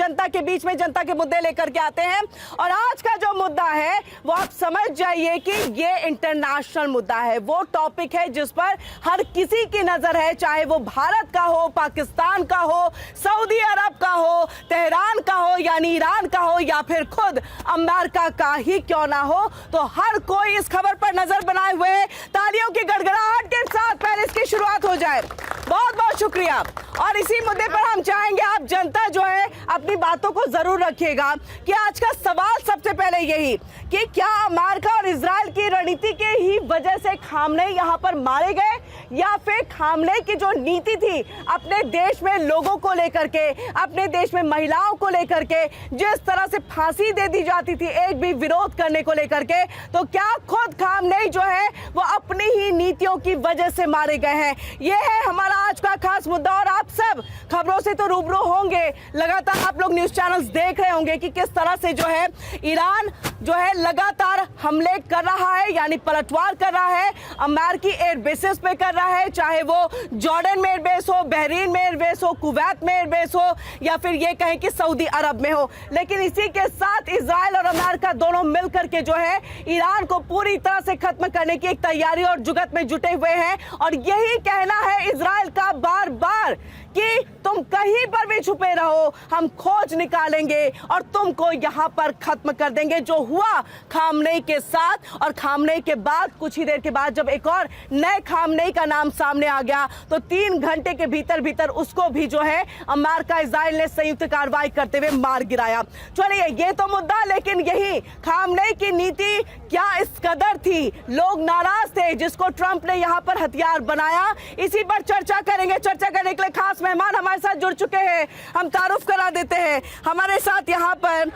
जनता के बीच में जनता के मुद्दे लेकर के आते हैं। और आज का जो मुद्दा है वो आप समझ जाइए कि ये इंटरनेशनल मुद्दा है, वो टॉपिक है जिस पर हर किसी की नजर है, चाहे वो भारत का हो, पाकिस्तान का हो, सऊदी अरब का हो, तेहरान का हो, यानी ईरान का हो, या फिर खुद अमेरिका का ही क्यों ना हो, तो हर कोई इस खबर पर नजर बनाए हुए है। तालियों की गड़गड़ाहट के साथ पहले इसकी शुरुआत हो जाए। बहुत बहुत शुक्रिया। और इसी मुद्दे पर हम चाहेंगे आप जनता जो है अपनी बातों को जरूर रखिएगा कि आज का सवाल सबसे पहले यही कि क्या अमेरिका और इजराइल की रणनीति के ही वजह से खामनेई यहां पर मारे गए, या फिर खामनेई की जो नीति थी अपने देश में लोगों को लेकर के, अपने देश में महिलाओं को लेकर के, जिस तरह से फांसी दे दी जाती थी एक भी विरोध करने को लेकर के, तो क्या खुद खामनेई जो है वो अपनी ही नीतियों की वजह से मारे गए हैं? यह है हमारा आज का खास मुद्दा। और आप सब खबरों से तो रूबरू होंगे, लगातार आप लोग न्यूज चैनल्स देख रहे होंगे कि किस तरह से जो है ईरान जो है लगातार हमले कर रहा है, यानी पलटवार कर रहा है, अमेरिकी एयर बेसिस पे कर रहा है, चाहे वो जॉर्डन में एयरबेस हो, बहरीन में एयरबेस हो, कुवैत में एयरबेस हो, या फिर ये कहें कि सऊदी अरब में हो। लेकिन इसी के साथ इजराइल और अमेरिका दोनों मिलकर के जो है ईरान को पूरी तरह से खत्म करने की एक तैयारी और जुगत में जुटे हुए हैं। और यही कहना है इजराइल का बार बार कि तुम कहीं पर भी छुपे रहो, हम खोज निकालेंगे और तुमको यहां पर खत्म कर देंगे। जो हुआ खामनेई के साथ, और खामनेई के बाद कुछ ही देर के बाद जब एक और नए खामनेई का नाम सामने आ गया, तो 3 घंटे के भीतर भीतर उसको भी जो है अमेरिका इजराइल ने संयुक्त कार्रवाई करते हुए मार गिराया। चलिए ये तो मुद्दा, लेकिन यही खामनेई की नीति क्या इस कदर थी, लोग नाराज थे जिसको ट्रंप ने यहां पर हथियार बनाया, इसी पर चर्चा करेंगे। चर्चा करने के लिए खास मेहमान हमारे साथ जुड़ चुके हैं, हम तारुफ करा देते हैं। हमारे साथ यहाँ पर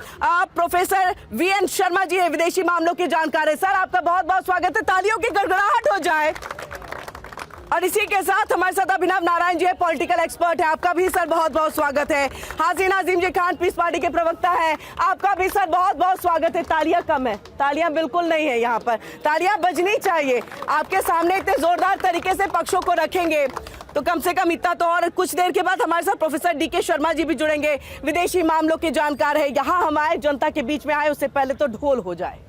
प्रोफेसर वीएन शर्मा जी है, विदेशी मामलों के जानकार है। सर आपका बहुत बहुत स्वागत है, तालियों की गड़गड़ाहट हो जाए। और इसी के साथ हमारे साथ अभिनव नारायण जी है, पॉलिटिकल एक्सपर्ट है, आपका भी सर बहुत बहुत स्वागत है। हाजी नाजिम जी खान पीस पार्टी के प्रवक्ता है, आपका भी सर बहुत बहुत स्वागत है। तालियां कम है, तालियां बिल्कुल नहीं है, यहाँ पर तालियां बजनी चाहिए। आपके सामने इतने जोरदार तरीके से पक्षों को रखेंगे तो कम से कम इतना तो। और कुछ देर के बाद हमारे साथ प्रोफेसर डीके शर्मा जी भी जुड़ेंगे, विदेशी मामलों के जानकार है। यहाँ हम आए जनता के बीच में आए, उससे पहले तो ढोल हो जाए,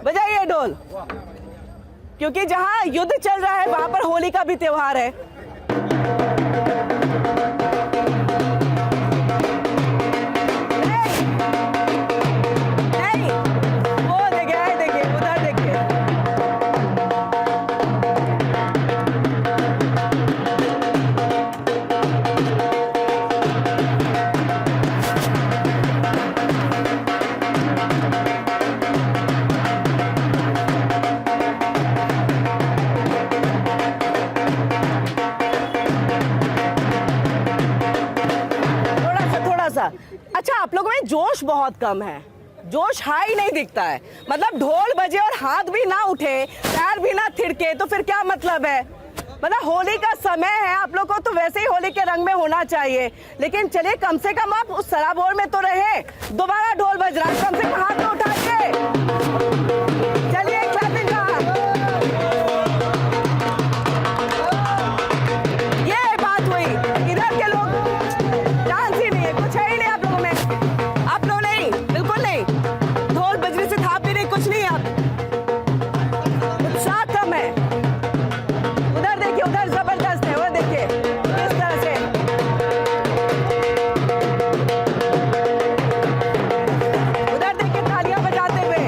बजाइए ढोल, क्योंकि जहां युद्ध चल रहा है वहां पर होली का भी त्योहार है। नहीं, वो देखिए उधर देखिए, अच्छा आप लोगों में जोश बहुत कम है, जोश हाई नहीं दिखता है। मतलब ढोल बजे और हाथ भी ना उठे, पैर भी ना थिरके, तो फिर क्या मतलब है? मतलब होली का समय है, आप लोग को तो वैसे ही होली के रंग में होना चाहिए। लेकिन चलिए कम से कम आप उस सराबोर में तो रहे। दोबारा ढोल बज रहा है, कम से कम हाथ तो उठाइए। चलिए क्लैपिंग का, ये बात हुई। इधर के लोग डांस ही नहीं है, कुछ है ही नहीं आप लोगों में। आप लोग नहीं, बिल्कुल नहीं, ढोल बजने से थाप भी नहीं, कुछ नहीं। आप उत्साह कम है। उधर देखिए, उधर जबरदस्त है, वो देखिए किस तरह से। उधर देखिए तालियां बजाते हुए।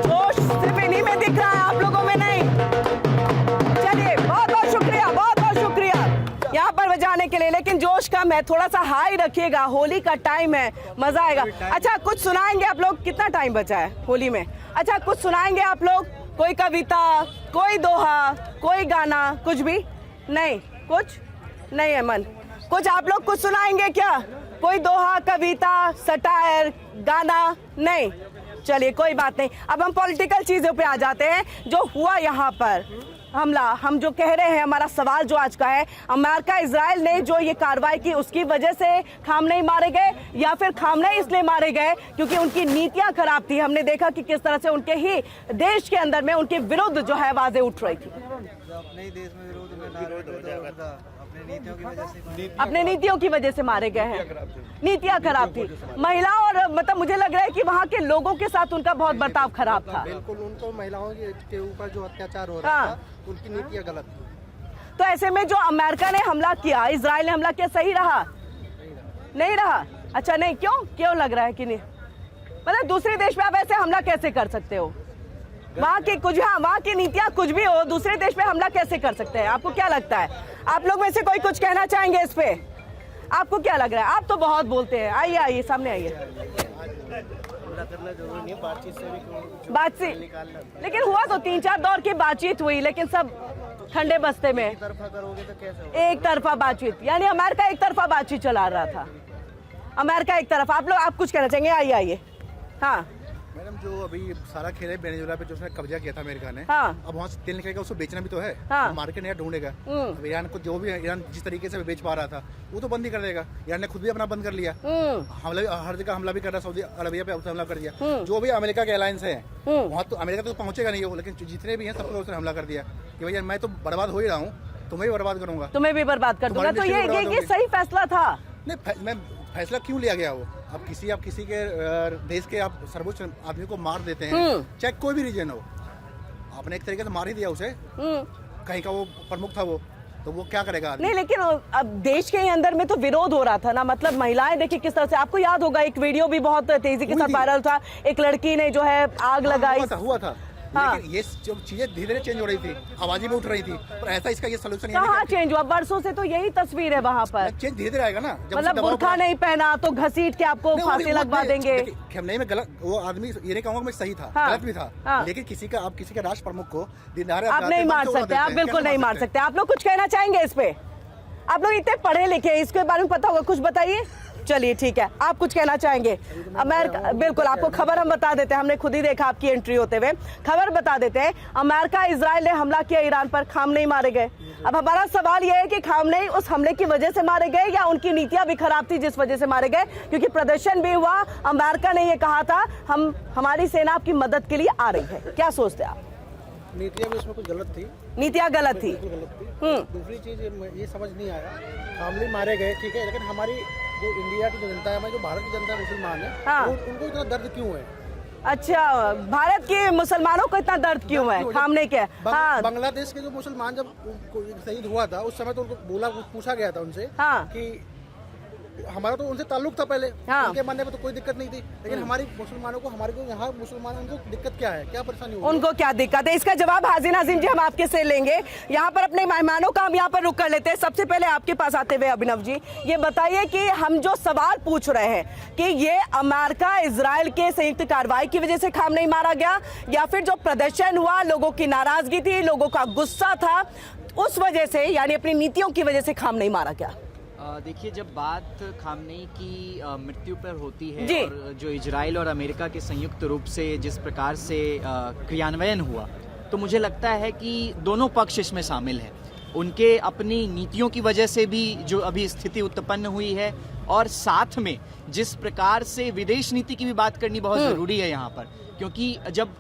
जोश सिर्फ इन्हीं में दिख रहा है, आप लोगों में नहीं। चलिए बहुत बहुत शुक्रिया, बहुत बहुत शुक्रिया यहाँ पर बजाने के लिए। लेकिन जोश कम है, थोड़ा सा हाई रखिएगा, होली का टाइम है, मजा आएगा। अच्छा कुछ सुनाएंगे आप लोग? कितना टाइम बचा है होली में? अच्छा कुछ सुनाएंगे आप लोग? कोई कविता, कोई दोहा, कोई गाना, कुछ भी नहीं? कुछ नहीं है मन? कुछ आप लोग कुछ सुनाएंगे क्या? कोई दोहा, कविता, सटायर, गाना? नहीं, चलिए कोई बात नहीं। अब हम पॉलिटिकल चीजों पे आ जाते हैं। जो हुआ यहाँ पर हमला, हम जो कह रहे हैं, हमारा सवाल जो आज का है, अमेरिका इजराइल ने जो ये कार्रवाई की उसकी वजह से खामनेई मारे गए, या फिर खामनेई इसलिए मारे गए क्योंकि उनकी नीतियां खराब थी? हमने देखा कि किस तरह से उनके ही देश के अंदर में उनके विरुद्ध जो है आवाजें उठ रही थी। अपने ही देश में विरोध में अपने नीतियों की वजह से मारे गए हैं। नीतियाँ खराब थी, महिला और मतलब मुझे लग रहा है कि वहाँ के लोगों के साथ उनका बहुत बर्ताव खराब था। बिल्कुल, उनको महिलाओं के ऊपर जो अत्याचार हो रहा था उनकी नीतियाँ गलत थी। तो ऐसे में जो अमेरिका ने हमला किया, इजराइल ने हमला किया, सही रहा? नहीं रहा। अच्छा, नहीं, क्यों लग रहा है कि नहीं? मतलब दूसरे देश पे आप ऐसे हमला कैसे कर सकते हो? वहाँ की कुछ, हाँ, वहाँ की नीतियाँ कुछ भी हो, दूसरे देश पे हमला कैसे कर सकते हैं? आपको क्या लगता है? आप लोग में से कोई कुछ कहना चाहेंगे इस पे? आपको क्या लग रहा है? आप तो बहुत बोलते हैं। आइए सामने आइए। बातचीत, लेकिन हुआ तो 3-4 दौर की बातचीत हुई, लेकिन सब ठंडे बस्ते में एक तरफा बातचीत, यानी अमेरिका एक तरफा बातचीत चला रहा था। अमेरिका एक तरफ। आप कुछ कहना चाहेंगे? आइए। हाँ मैडम, जो अभी सारा खेल है वेनेजुएला पे, जो उसने कब्जा किया था अमेरिका ने, हाँ। अब वहाँ से तेल निकलेगा, उसको बेचना भी तो है। हाँ। मार्केट नया ढूंढेगा। अब ईरान को जो भी ईरान जिस तरीके से बेच पा रहा था वो तो बंद ही कर देगा। ईरान ने खुद भी अपना बंद कर लिया, हमला, हर जगह हमला भी कर रहा, सऊदी अरबिया पे हमला कर दिया। जो भी अमेरिका के अलायंस है वहाँ तो अमेरिका तो पहुंचेगा नहीं, लेकिन जितने भी हैं सबको उसने हमला कर दिया कि भैया मैं तो बर्बाद हो ही रहा हूँ, तुम्हें भी बर्बाद करूंगा, तुम्हें भी बर्बाद कर दूंगा। तो ये सही फैसला था? नहीं, मैं फैसला क्यों लिया गया वो? अब किसी के देश के आप सर्वोच्च आदमी को मार देते हैं, चाहे कोई भी रीजन हो, आपने एक तरीके से मार ही दिया उसे। कहीं का वो प्रमुख था वो, तो वो क्या करेगा आदमी? नहीं, लेकिन अब देश के अंदर में तो विरोध हो रहा था ना, मतलब महिलाएं देखिए किस तरह से, आपको याद होगा एक वीडियो भी बहुत तेजी के साथ वायरल था, एक लड़की ने जो है आग लगाई। हुआ था। हाँ। लेकिन ये जो चीजें धीरे धीरे चेंज हो रही थी, आवाजें भी उठ रही थी, पर ऐसा इसका ये सोल्यूशन कहाँ चेंज हुआ? बरसों से तो यही तस्वीर है वहाँ पर। चेंज धीरे धीरे आएगा ना। मतलब बुर्का नहीं पहना तो घसीट के आपको फांसी लगवा देंगे। नहीं, मैं गलत, वो आदमी ये नहीं कहूँगा मैं सही था, गलत भी था, लेकिन किसी का राष्ट्र प्रमुख को आप नहीं मार सकते, आप बिल्कुल नहीं मार सकते। आप लोग कुछ कहना चाहेंगे इस पे? आप लोग इतने पढ़े लिखे, इसके बारे में पता होगा, कुछ बताइए। चलिए ठीक है, आप कुछ कहना चाहेंगे? अमेरिका, बिल्कुल, आपको खबर हम बता देते हैं, हमने खुद ही देखा आपकी एंट्री होते हुए, खबर बता देते हैं। अमेरिका इजराइल ने हमला किया ईरान पर, खामनेई मारे गए। अब हमारा सवाल यह है कि खामनेई उस हमले की वजह से मारे गए या उनकी नीतियां भी खराब थी जिस वजह से मारे गए? क्योंकि प्रदर्शन भी हुआ, अमेरिका ने यह कहा था हमारी सेना आपकी मदद के लिए आ रही है। क्या सोचते हैं आप? नीतियाँ भी उसमें कुछ गलत थी। नीतियाँ गलत थी। दूसरी चीज ये समझ नहीं आया, खामनेई मारे गए ठीक है, लेकिन हमारी जो इंडिया की जो जनता है, हमारी जो भारत की जनता है, मुसलमान है, हाँ। उनको इतना दर्द क्यों है? अच्छा, भारत के मुसलमानों को इतना दर्द क्यों है खामने के? हाँ। बांग्लादेश के जो मुसलमान जब शहीद हुआ था उस समय तो उनको पूछा गया था उनसे, हाँ। कि हमारा तो उनसे ताल्लुक था पहले, हाँ। उनके मानने में तो कोई दिक्कत नहीं थी, लेकिन हमारी मुसलमानों को, हमारे को यहाँ मुसलमान, उनको दिक्कत क्या है, क्या परेशानी होगी? उनको क्या दिक्कत है, इसका जवाब हाजिर नाज़रीन जी हम आपके से लेंगे। यहाँ पर अपने मेहमानों का हम यहाँ पर रुक कर लेते हैं। सबसे पहले आपके पास आते हुए अभिनव जी, ये बताइए कि हम जो सवाल पूछ रहे हैं कि ये अमेरिका इजराइल के संयुक्त कार्रवाई की वजह से खामनेई मारा गया, या फिर जो प्रदर्शन हुआ, लोगों की नाराजगी थी, लोगों का गुस्सा था, उस वजह से, यानी अपनी नीतियों की वजह से खामनेई मारा गया? देखिए, जब बात खामनेई की मृत्यु पर होती है और जो इजराइल और अमेरिका के संयुक्त रूप से जिस प्रकार से क्रियान्वयन हुआ, तो मुझे लगता है कि दोनों पक्ष इसमें शामिल हैं। उनके अपनी नीतियों की वजह से भी जो अभी स्थिति उत्पन्न हुई है, और साथ में जिस प्रकार से विदेश नीति की भी बात करनी बहुत ज़रूरी है यहाँ पर, क्योंकि जब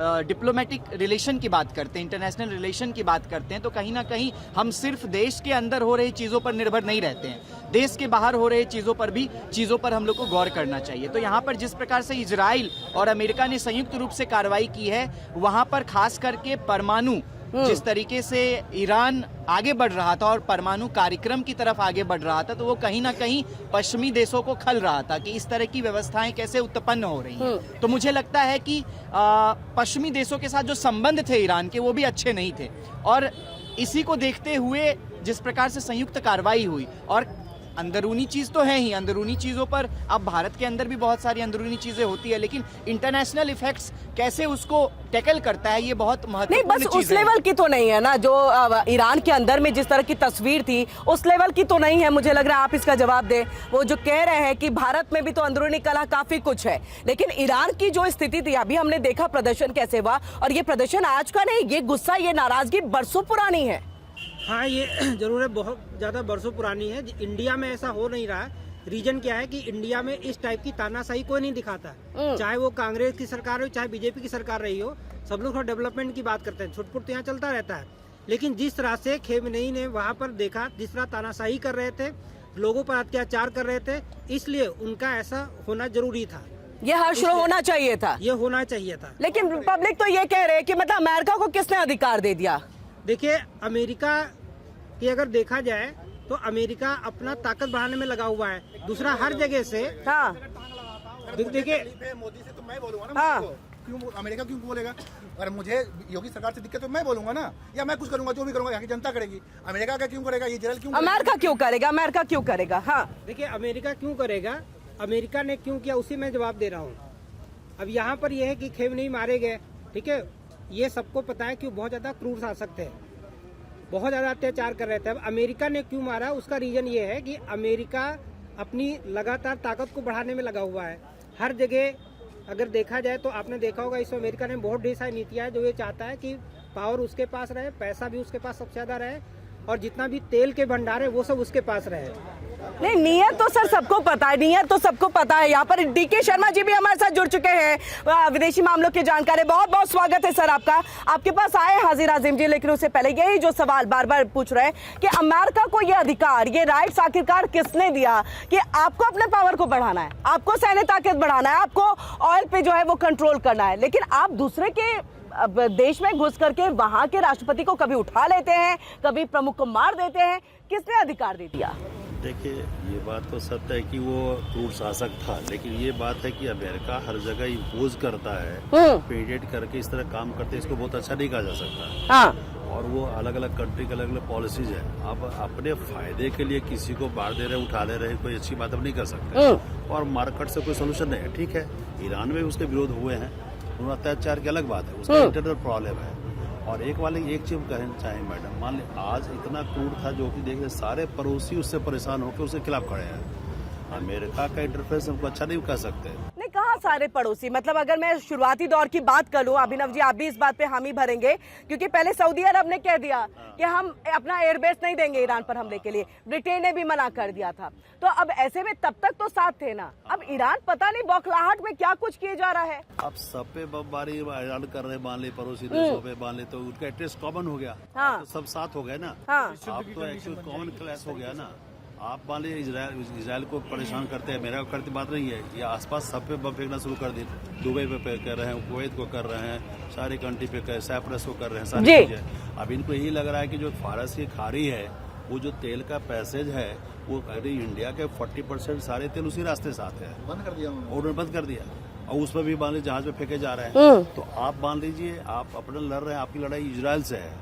डिप्लोमेटिक रिलेशन की बात करते हैं, इंटरनेशनल रिलेशन की बात करते हैं, तो कहीं ना कहीं हम सिर्फ देश के अंदर हो रही चीज़ों पर निर्भर नहीं रहते हैं, देश के बाहर हो रही चीज़ों पर हम लोग को गौर करना चाहिए। तो यहाँ पर जिस प्रकार से इजराइल और अमेरिका ने संयुक्त रूप से कार्रवाई की है, वहाँ पर खास करके परमाणु, जिस तरीके से ईरान आगे बढ़ रहा था और परमाणु कार्यक्रम की तरफ आगे बढ़ रहा था, तो वो कहीं ना कहीं पश्चिमी देशों को खल रहा था कि इस तरह की व्यवस्थाएं कैसे उत्पन्न हो रही हैं। तो मुझे लगता है कि पश्चिमी देशों के साथ जो संबंध थे ईरान के, वो भी अच्छे नहीं थे, और इसी को देखते हुए जिस प्रकार से संयुक्त कार्रवाई हुई, और अंदरूनी चीज़ तो है ही, अंदरूनी चीज़ों पर अब भारत के अंदर भी बहुत सारी अंदरूनी चीज़ें होती है, लेकिन इंटरनेशनल इफेक्ट्स कैसे उसको टैकल करता है, ये बहुत महत्वपूर्ण चीज़ है। नहीं, बस उस लेवल की तो नहीं है ना, जो ईरान के अंदर में जिस तरह की तस्वीर थी उस लेवल की तो नहीं है। मुझे लग रहा है आप इसका जवाब दें। वो जो कह रहे हैं कि भारत में भी तो अंदरूनी कलह काफी कुछ है, लेकिन ईरान की जो स्थिति थी, अभी हमने देखा प्रदर्शन कैसे हुआ, और ये प्रदर्शन आज का नहीं, ये गुस्सा, ये नाराजगी बरसों पुरानी है। हाँ, ये जरूर है, बहुत ज़्यादा बरसों पुरानी है। इंडिया में ऐसा हो नहीं रहा है। रीजन क्या है कि इंडिया में इस टाइप की तानाशाही कोई नहीं दिखाता, चाहे वो कांग्रेस की सरकार हो, चाहे बीजेपी की सरकार रही हो, सब लोग थोड़ा डेवलपमेंट की बात करते हैं, छुटपुट तो यहाँ चलता रहता है। लेकिन जिस तरह से खेमनेई ने वहाँ पर देखा, जिस तरह तानाशाही कर रहे थे, लोगों पर अत्याचार कर रहे थे, इसलिए उनका ऐसा होना जरूरी था। ये हर्ष होना चाहिए था, ये होना चाहिए था। लेकिन पब्लिक तो ये कह रहे हैं कि मतलब अमेरिका को किसने अधिकार दे दिया? देखिए, अमेरिका की अगर देखा जाए तो अमेरिका अपना ताकत बढ़ाने में लगा हुआ है। दूसरा, हर जगह से हाँ देखिए मोदी से तो मैं बोलूंगा ना, हाँ। क्यों अमेरिका क्यों बोलेगा? अगर मुझे योगी सरकार से दिक्कत तो मैं बोलूंगा ना, या मैं कुछ करूंगा, जो भी करूंगा यहाँ की जनता करेगी। अमेरिका का क्यों करेगा? ये जनरल क्यों करेगा? अमेरिका क्यों करेगा? अमेरिका क्यों करेगा? हाँ देखिए, अमेरिका क्यों करेगा, अमेरिका ने क्यों किया, उसी में जवाब दे रहा हूँ। अब यहाँ पर यह है कि खेमनेई मारे गए, ठीक है, ये सबको पता है कि बहुत ज्यादा क्रूर शासक थे, बहुत ज्यादा अत्याचार कर रहे थे। अब अमेरिका ने क्यों मारा, उसका रीजन ये है कि अमेरिका अपनी लगातार ताकत को बढ़ाने में लगा हुआ है। हर जगह अगर देखा जाए तो आपने देखा होगा, इसमें अमेरिका ने बहुत ढेर सारी नीतियां है जो ये चाहता है कि पावर उसके पास रहे, पैसा भी उसके पास सबसे ज्यादा रहे, और जितना भी तेल के भंडार है वो सब उसके पास रहे। नहीं, नियत तो सर सबको पता है, नियत तो सबको पता है। यहाँ पर डीके शर्मा जी भी हमारे साथ जुड़ चुके हैं, विदेशी मामलों के जानकार है। बहुत बहुत स्वागत है सर आपका। आपके पास आए हाजिर आजिम जी, लेकिन उससे पहले यही जो सवाल बार बार पूछ रहे हैं कि अमेरिका को ये अधिकार, ये राइट्स आखिरकार किसने दिया कि आपको अपने पावर को बढ़ाना है, आपको सैन्य ताकत बढ़ाना है, आपको ऑयल पे जो है वो कंट्रोल करना है, लेकिन आप दूसरे के अब देश में घुस करके वहां के राष्ट्रपति को कभी उठा लेते हैं, कभी प्रमुख को मार देते हैं। किसने अधिकार दे दिया? देखिए, ये बात तो सत्य है कि वो क्रूर शासक था, लेकिन ये बात है कि अमेरिका हर जगह इम्पोज करता है, पेटेंट करके इस तरह काम करते हैं, इसको बहुत अच्छा नहीं कहा जा सकता। हाँ। और वो अलग अलग कंट्री के अलग अलग पॉलिसीज है। अब अपने फायदे के लिए किसी को मार दे रहे, उठा ले रहे, कोई अच्छी बात अब नहीं कर सकते। और मार्केट से कोई सोल्यूशन नहीं है। ठीक है, ईरान में भी उसके विरोध हुए हैं, उन्होंने अत्याचार की अलग बात है, उसका इंटरनल प्रॉब्लम है। और एक चीज कहना चाहें मैडम, मान ली आज इतना क्रूर था जो कि देखिए सारे पड़ोसी उससे परेशान होकर उसके खिलाफ खड़े हैं। अमेरिका का इंटरफेरेंस हमको अच्छा नहीं कह सकते। नहीं, कहा सारे पड़ोसी, मतलब अगर मैं शुरुआती दौर की बात करूं, अभिनव जी आप भी इस बात पे हामी भरेंगे, क्योंकि पहले सऊदी अरब ने कह दिया कि हम अपना एयरबेस नहीं देंगे ईरान पर हमले के लिए, ब्रिटेन ने भी मना कर दिया था। तो अब ऐसे में तब तक तो साथ थे ना, अब ईरान पता नहीं बौखलाहट में क्या कुछ किए जा रहा है। अब सब पे बमबारी ईरान कर रहे, मान ले पड़ोसी देशों पे मान ले, तो उनका इंटरेस्ट कॉमन हो गया। हाँ। तो सब साथ हो गए ना। हाँ। अब तो एक्चुअली कॉमन क्लास हो गया ना। आप मान लीजिए इजराइल को परेशान करते हैं, मेरा करती बात नहीं है, ये आसपास सब पे बम फेंकना शुरू कर दी। दुबई पे कर रहे हैं, कुवैत को कर रहे हैं, सारी कंट्री पे कर, साइप्रस को कर रहे हैं, सारी चीजें। अब इनको यही लग रहा है कि जो फारस की खाड़ी है, वो जो तेल का पैसेज है, वो इंडिया के 40% सारे तेल उसी रास्ते से आते हैं। बंद कर दिया उन्होंने बंद कर दिया, और उसमें भी मान लीजिए जहाज में फेंके जा रहे हैं। तो आप मान लीजिए आप अपने लड़ रहे हैं, आपकी लड़ाई इजराइल से है,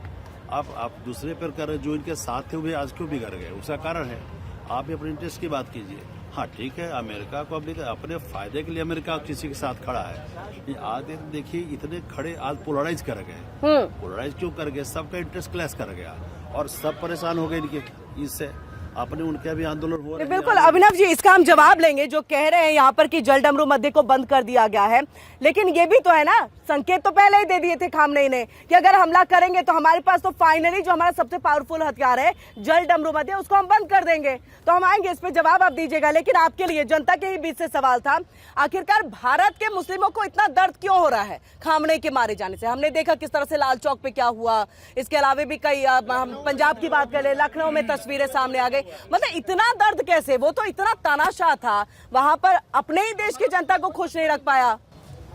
आप दूसरे पर कर रहे हैं, जो इनके साथ थे वे आज क्यों बिगड़ गए, उसका कारण है। आप भी अपने इंटरेस्ट की बात कीजिए। हाँ ठीक है, अमेरिका को अपने फायदे के लिए अमेरिका किसी के साथ खड़ा है। आज देखिए इतने खड़े आज पोलराइज कर गए। पोलराइज क्यों कर गए? सबका इंटरेस्ट क्लैश कर गया और सब परेशान हो गए इनके इससे। अपने उनके भी आंदोलन हो रहे हैं। बिल्कुल अभिनव जी, इसका हम जवाब लेंगे। जो कह रहे हैं यहाँ पर कि जल डमरू मध्य को बंद कर दिया गया है, लेकिन ये भी तो है ना, संकेत तो पहले ही दे दिए थे खामनेई ने कि अगर हमला करेंगे तो हमारे पास तो फाइनली जो हमारा सबसे पावरफुल हथियार है जल डमरू मध्य, उसको हम बंद कर देंगे। तो हम आएंगे, इस पे जवाब आप दीजिएगा। लेकिन आपके लिए जनता के ही बीच से सवाल था, आखिरकार भारत के मुस्लिमों को इतना दर्द क्यों हो रहा है खामनेई के मारे जाने से? हमने देखा किस तरह से लाल चौक पे क्या हुआ, इसके अलावा भी कई, हम पंजाब की बात करें, लखनऊ में तस्वीरें सामने आ गई। मतलब इतना दर्द कैसे? वो तो इतना तानाशाह था, वहां पर अपने ही देश की जनता को खुश नहीं रख पाया।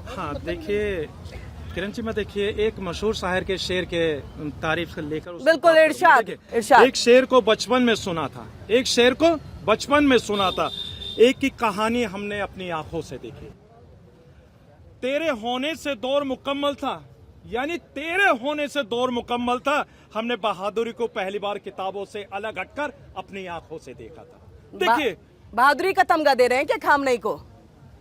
हाँ देखिए किरण जी, मैं देखिए एक मशहूर शायर के शेर के तारीफ से लेकर बिल्कुल इरशाद। एक शेर को बचपन में सुना था, एक शेर को बचपन में सुना था, एक की कहानी हमने अपनी आंखों से देखी। तेरे होने से दौर मुकम्मल था, यानी तेरे होने से दौर मुकम्मल था। हमने बहादुरी को पहली बार किताबों से अलग हटकर अपनी आंखों से देखा था। देखिए बहादुरी का तमगा दे रहे हैं क्या खामनेई को?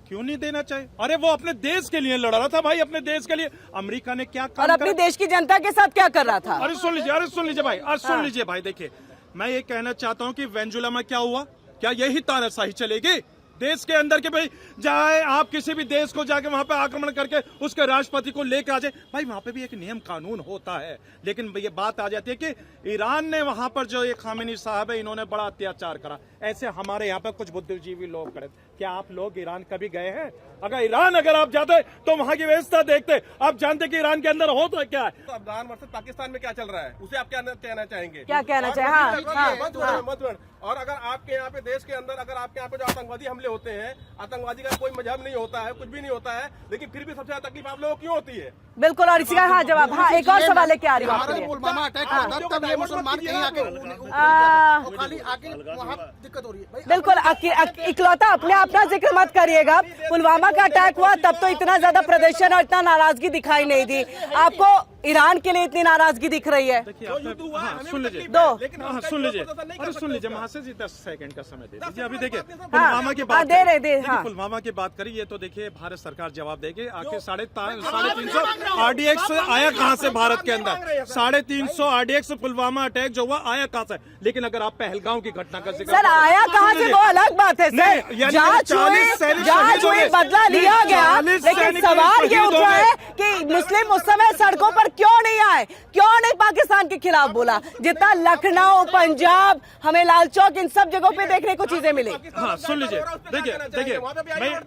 क्यों नहीं देना चाहिए? अरे वो अपने देश के लिए लड़ रहा था भाई, अपने देश के लिए। अमेरिका ने क्या काम और अपने देश की जनता के साथ क्या कर रहा था? अरे सुन लीजिए भाई, सुन लीजिए भाई। देखिए मैं ये कहना चाहता हूँ कि वेनेजुएला में क्या हुआ, क्या यही तानाशाही चलेगी? देश के अंदर के भाई चाहे आप किसी भी देश को जाके वहां पे आक्रमण करके उसके राष्ट्रपति को लेके आ जाए, भाई वहां पे भी एक नियम कानून होता है। लेकिन ये बात आ जाती है कि ईरान ने वहां पर जो ये खामेनी साहब है, इन्होंने बड़ा अत्याचार करा। ऐसे हमारे यहाँ पे कुछ बुद्धिजीवी लोग खड़े। क्या आप लोग ईरान कभी गए हैं? अगर आप जाते तो वहां की व्यवस्था देखते। आप जानते कि ईरान के अंदर हो तो क्या है। तो अफगान वर्सेस पाकिस्तान में क्या चल रहा है, उसे आप क्या कहना चाहेंगे? क्या कहना चाहे? हाँ। और अगर आपके यहाँ पे देश के अंदर अगर आपके यहाँ पे जो आतंकवादी हमले होते हैं, आतंकवादी का कोई मजहब नहीं होता है, कुछ भी नहीं होता है, लेकिन फिर भी सबसे ज्यादा तकलीफ आप लोगों को क्यों होती है? बिल्कुल। और इसी का हाँ जवाब, हाँ एक और सवाल लेके आ रही हूँ आपके लिए। पुलवामा अटैक हुआ था, तब ये मुसलमान कहीं आके खाली आके वहाँ दिक्कत हो रही है। बिल्कुल, इकलौता अपने अपना जिक्र मत करिएगा। पुलवामा का अटैक हुआ तब तो इतना ज्यादा प्रदर्शन और इतना नाराजगी दिखाई नहीं दी। आपको ईरान के लिए इतनी नाराजगी दिख रही है? सुन लीजिए, सुन लीजिए महाशय जी, 10 सेकंड का समय दे दीजिए। अभी देखिए पुलवामा की बात पुलवामा की बात करी, ये तो देखिए भारत सरकार जवाब देगी। आखिर 350 RDX आया कहाँ से भारत के अंदर? 350 RDX पुलवामा अटैक जो हुआ आया कहाँ से? लेकिन अगर आप पहलगांव की घटना का जिक्र सर आया कहाँ से वो अलग बात है सर। जांच हुई, बदला लिया गया, लेकिन सवाल ये उठ रहा है कि मुस्लिम उस समय सड़कों पर क्यों नहीं आए, क्यों नहीं पाकिस्तान के खिलाफ बोला? जितना लखनऊ, पंजाब, हमें लाल चौक, इन सब जगहों पे देखने को चीजें मिली। हाँ सुन लीजिए, देखिए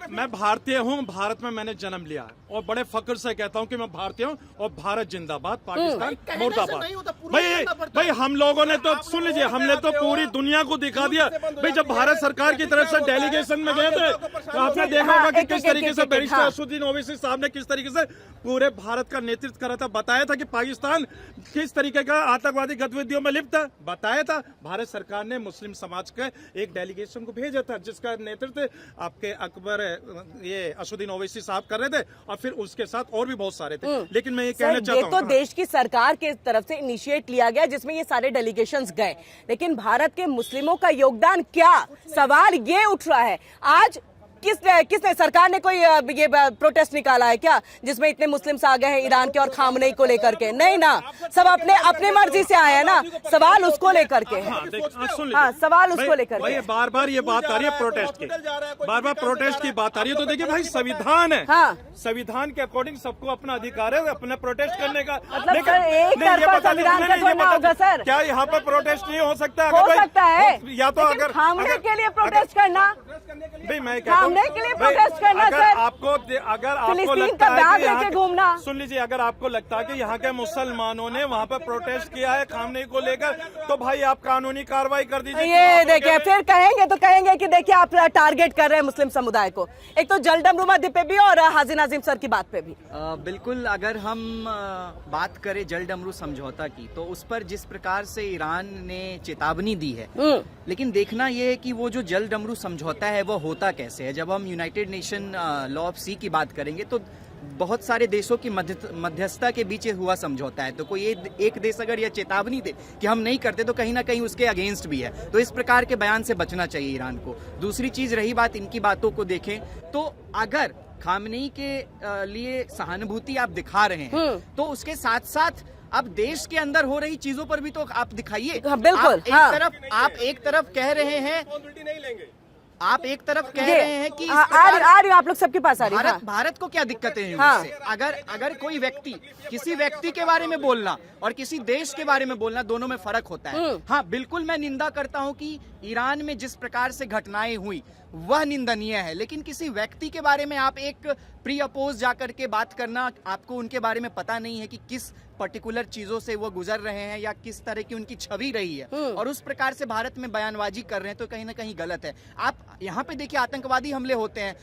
मैं भारतीय हूँ, भारत में मैंने जन्म लिया है और बड़े फख्र से कहता हूँ कि मैं भारतीय हूँ और भारत जिंदाबाद, पाकिस्तान मुर्दाबाद। भाई हम लोगों ने तो सुन लीजिए, हमने तो पूरी दुनिया को दिखा दिया। भाई जब भारत सरकार की तरफ से डेलीगेशन में गए थे तो आपने देखा होगा कि किस तरीके से बैरिस्टर असदुद्दीन ओवैसी साहब ने किस तरीके से पूरे भारत का नेतृत्व करा था, बताया था कि पाकिस्तान किस तरीके का आतंकवादी गतिविधियों में लिप्त है, बताया था। भारत सरकार ने मुस्लिम समाज के एक डेलीगेशन को भेजा था जिसका नेतृत्व आपके अकबर ये असदुद्दीन ओवैसी साहब कर रहे थे और फिर उसके साथ और भी बहुत सारे थे। लेकिन मैं ये कहना चाहता हूँ, ये तो देश की सरकार की तरफ से इनिशिएट लिया गया जिसमें ये सारे डेलीगेशंस गए, लेकिन भारत के मुस्लिमों का योगदान क्या? सवाल ये उठ रहा है। आज किसने सरकार ने कोई ये प्रोटेस्ट निकाला है क्या जिसमें इतने मुस्लिम्स आ गए हैं ईरान के और खामनेई को लेकर के? नहीं ना, सब अपने मर्जी से आए हैं ना। सवाल उसको लेकर के हाँ, सवाल उसको लेकर के बार बार ये बात आ रही है प्रोटेस्ट की, बार बार प्रोटेस्ट की बात आ रही है। तो देखिए भाई संविधान है, हाँ। संविधान के अकॉर्डिंग सबको अपना अधिकार है अपना प्रोटेस्ट करने का। मतलब एक तरफा संविधान का थोड़ा होगा सर। क्या यहाँ पर प्रोटेस्ट नहीं हो सकता? हो सकता है, या तो अगर खामने के लिए प्रोटेस्ट करना, भाई मैं कहता हूँ के लिए प्रोटेस्ट करना सर, आपको लगता है कि लेके घूमना। सुन लीजिए, अगर आपको लगता है कि यहाँ के मुसलमानों ने वहाँ पर प्रोटेस्ट किया है खामने को लेकर, तो भाई आप कानूनी कार्रवाई कर दीजिए। ये देखिए फिर कहेंगे कि देखिए आप टारगेट कर रहे हैं मुस्लिम समुदाय को। एक तो जलडमरुमा द्वीप पे भी और हाजी नाजिम सर की बात पे भी। बिल्कुल, अगर हम बात करें जलडमरू समझौता की, तो उस पर जिस प्रकार से ईरान ने चेतावनी दी है, लेकिन देखना यह है कि वो जो जलडमरू समझौता है वो होता कैसे है। जब हम यूनाइटेड नेशन लॉ ऑफ सी की बात करेंगे तो बहुत सारे देशों की मध्यस्थता के बीच हुआ समझौता है। तो कोई एक देश अगर यह चेतावनी दे कि हम नहीं करते तो कहीं ना कहीं उसके अगेंस्ट भी है। तो इस प्रकार के बयान से बचना चाहिए ईरान को। दूसरी चीज रही बात इनकी बातों को देखें तो अगर खामनेई के लिए सहानुभूति आप दिखा रहे हैं तो उसके साथ साथ अब देश के अंदर हो रही चीजों पर भी तो आप दिखाइए। बिल्कुल, आप एक तरफ कह रहे हैं, आप एक तरफ कह रहे हैं कि आ रही आप लोग सबके पास आ रही है। भारत को क्या दिक्कतें हैं हाँ। अगर कोई व्यक्ति किसी व्यक्ति के बारे में बोलना और किसी देश के बारे में बोलना, दोनों में फर्क होता है। हाँ बिल्कुल, मैं निंदा करता हूं कि ईरान में जिस प्रकार से घटनाएं हुई वह निंदनीय है, लेकिन किसी व्यक्ति के बारे में आप एक प्री अपोज जाकर के बात करना, आपको उनके बारे में पता नहीं है कि किस पर्टिकुलर चीजों से वो गुजर रहे हैं या किस तरह की उनकी छवि रही है, और उस प्रकार से भारत में बयानबाजी कर रहे हैं, तो कहीं ना कहीं गलत है। आप यहाँ पे देखिए आतंकवादी हमले होते हैं,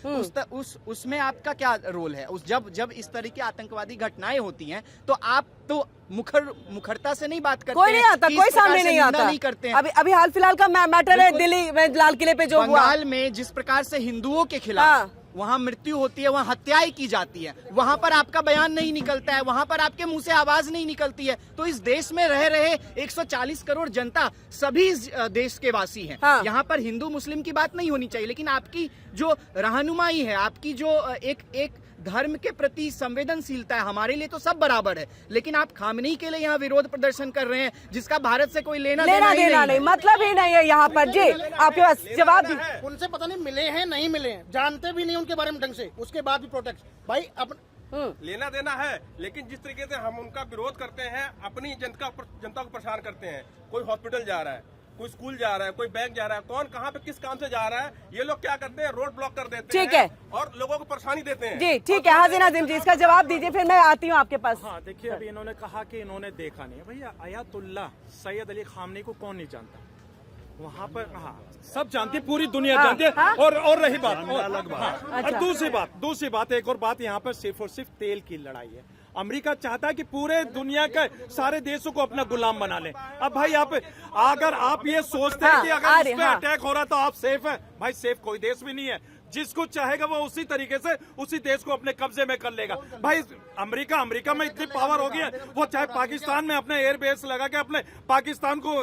उसमें आपका क्या रोल है? जब इस तरह की आतंकवादी घटनाएं होती हैं तो आप तो मुखरता से नहीं बात करते, कोई नहीं आता, कोई सामने नहीं आता, नहीं करते हैं। अभी हाल फिलहाल का मैटर है दिल्ली में लाल किले पे जो बंगाल में जिस प्रकार से हिंदुओं के खिलाफ वहाँ मृत्यु होती है, वहाँ हत्याएं की जाती है, वहाँ पर आपका बयान नहीं निकलता है, वहाँ पर आपके मुंह से आवाज नहीं निकलती है। तो इस देश में रह रहे 140 करोड़ जनता सभी इस देश के वासी हैं। यहाँ पर हिंदू मुस्लिम की बात नहीं होनी चाहिए, लेकिन आपकी जो रहनुमाई है, आपकी जो एक धर्म के प्रति संवेदनशीलता है, हमारे लिए तो सब बराबर है, लेकिन आप खामनेई के लिए यहाँ विरोध प्रदर्शन कर रहे हैं जिसका भारत से कोई लेना देना नहीं, मतलब ही नहीं है यहाँ पर। जी आपके पास जवाब दीजिए। उनसे पता नहीं मिले हैं नहीं मिले हैं, जानते भी नहीं उनके बारे में ढंग से, उसके बाद भी प्रोटेक्ट भाई लेना देना है, लेकिन जिस तरीके से हम उनका विरोध करते हैं, अपनी जनता को परेशान करते हैं। कोई हॉस्पिटल जा रहा है, कोई स्कूल जा रहा है, कोई बैंक जा रहा है, कौन कहाँ पे किस काम से जा रहा है, ये लोग क्या करते हैं, रोड ब्लॉक कर देते हैं। ठीक है, और लोगों को परेशानी देते हैं। जी ठीक है, हाजिर नाज़िम जी इसका जवाब दीजिए, फिर मैं आती हूँ आपके पास। हाँ देखिए, अभी इन्होंने कहा कि इन्होंने देखा नहीं। भैया आयतुल्लाह सैयद अली खामनेई को कौन नहीं जानता? वहाँ पर हाँ सब जानते, पूरी दुनिया जानती है। और रही बात और दूसरी बात एक और बात, यहाँ पर सिर्फ और सिर्फ तेल की लड़ाई है। अमेरिका चाहता है कि पूरे दुनिया के सारे देशों को अपना गुलाम बना ले। अब भाई अगर आप ये सोचते हैं कि अगर इस पे अटैक हो रहा तो आप सेफ है, भाई सेफ कोई देश भी नहीं है। जिसको चाहेगा वो उसी तरीके से उसी देश को अपने कब्जे में कर लेगा। भाई अमेरिका में इतनी पावर हो गई है, वो चाहे पाकिस्तान में अपने एयरबेस लगा के अपने पाकिस्तान को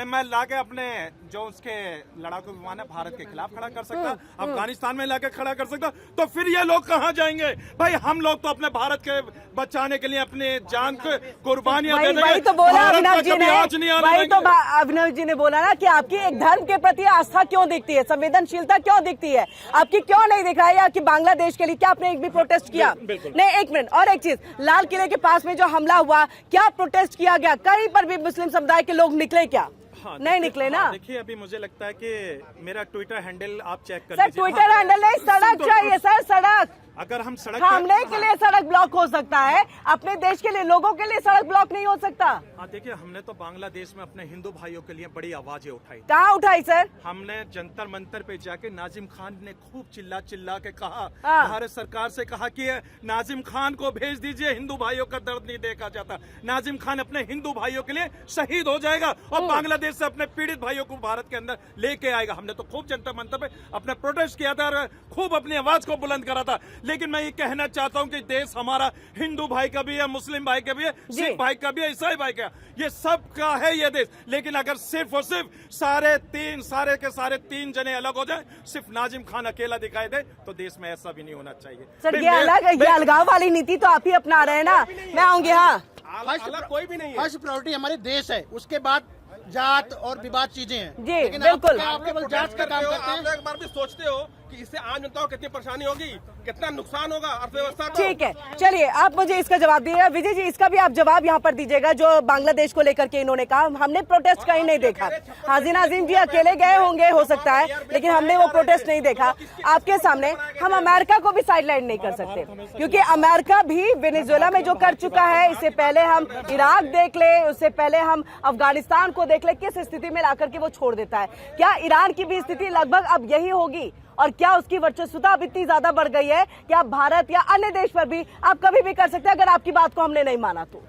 मैं लाके अपने जो उसके लड़ाकू विमान है भारत के खिलाफ खड़ा कर सकता, अफगानिस्तान में लाके खड़ा कर सकता। तो फिर ये लोग कहाँ जाएंगे? भाई हम लोग तो अपने भारत के बचाने के लिए अपने जान को कुर्बानियां दे देंगे। वही तो बोला अभिनव जी ने, वही तो अभिनव जी ने बोला ना कि आपकी एक धर्म के प्रति आस्था क्यों दिखती है, संवेदनशीलता क्यों दिखती है, आपकी क्यों नहीं दिख रहा है? या कि बांग्लादेश के लिए क्या आपने एक भी प्रोटेस्ट किया? नहीं, एक मिनट, और एक चीज, लाल किले के पास में जो हमला हुआ, क्या प्रोटेस्ट किया गया? कहीं पर भी मुस्लिम समुदाय के लोग निकले क्या? हाँ, नहीं निकले ना। देखिए अभी मुझे लगता है कि मेरा ट्विटर हैंडल आप चेक कर सर, लीजिए। ट्विटर हैंडल नहीं, सड़क चाहिए सर, सड़क। अगर हम सड़क हमले के लिए सड़क ब्लॉक हो सकता है, अपने देश के लिए, लोगों के लिए सड़क ब्लॉक नहीं हो सकता। हाँ देखिए, हमने तो बांग्लादेश में अपने हिंदू भाइयों के लिए बड़ी आवाजें उठाई। कहाँ उठाई सर? हमने जंतर मंतर पे जाके नाजिम खान ने खूब चिल्ला के कहा, भारत सरकार से कहा कि नाजिम खान को भेज दीजिए, हिंदू भाइयों का दर्द नहीं देखा जाता। नाजिम खान अपने हिंदू भाइयों के लिए शहीद हो जाएगा और बांग्लादेश से अपने पीड़ित भाइयों को भारत के अंदर लेके आएगा। हमने तो खूब जंतर मंतर पे अपना प्रोटेस्ट किया था और खूब अपनी आवाज को बुलंद करा था। लेकिन मैं ये कहना चाहता हूं कि देश हमारा हिंदू भाई का भी है, मुस्लिम भाई का भी है, सिख भाई का भी है, ईसाई भाई का, ये सब का है ये देश। लेकिन अगर सिर्फ और सिर्फ सारे के सारे तीन जने अलग हो जाए, सिर्फ नाजिम खान अकेला दिखाई दे, तो देश में ऐसा भी नहीं होना चाहिए। सर ये अलगाव वाली नीति तो आप ही अपना रहे हैं ना। मैं आऊंगी। हाँ, अलग कोई भी नहीं है। फर्स्ट प्रायोरिटी हमारे देश है, उसके बाद जात और विवाद चीजें हैं। जी लेकिन बिल्कुल। आप केवल जात का काम करते हैं। आप एक बार भी सोचते हो कि इससे आम जनता को कितनी परेशानी होगी, कितना नुकसान होगा अर्थव्यवस्था को? ठीक है, चलिए आप मुझे इसका जवाब दीजिएगा। विजय जी इसका भी आप जवाब यहाँ पर दीजिएगा, जो बांग्लादेश को लेकर के इन्होंने कहा हमने प्रोटेस्ट कहीं नहीं देखा। हाजी नाज़िम जी अकेले गए होंगे हो सकता है, लेकिन हमने वो प्रोटेस्ट नहीं देखा। आपके सामने हम अमेरिका को भी साइडलाइन नहीं कर सकते, क्योंकि अमेरिका भी वेनेजुएला में जो कर चुका है, इससे पहले हम इराक देख ले, उससे पहले हम अफगानिस्तान को देख ले, किस स्थिति में लाकर के वो छोड़ देता है। क्या ईरान की भी स्थिति लगभग अब यही होगी? और क्या उसकी वर्चस्वता अब इतनी ज्यादा बढ़ गई है कि आप भारत या अन्य देश पर भी आप कभी भी कर सकते हैं, अगर आपकी बात को हमने नहीं माना तो?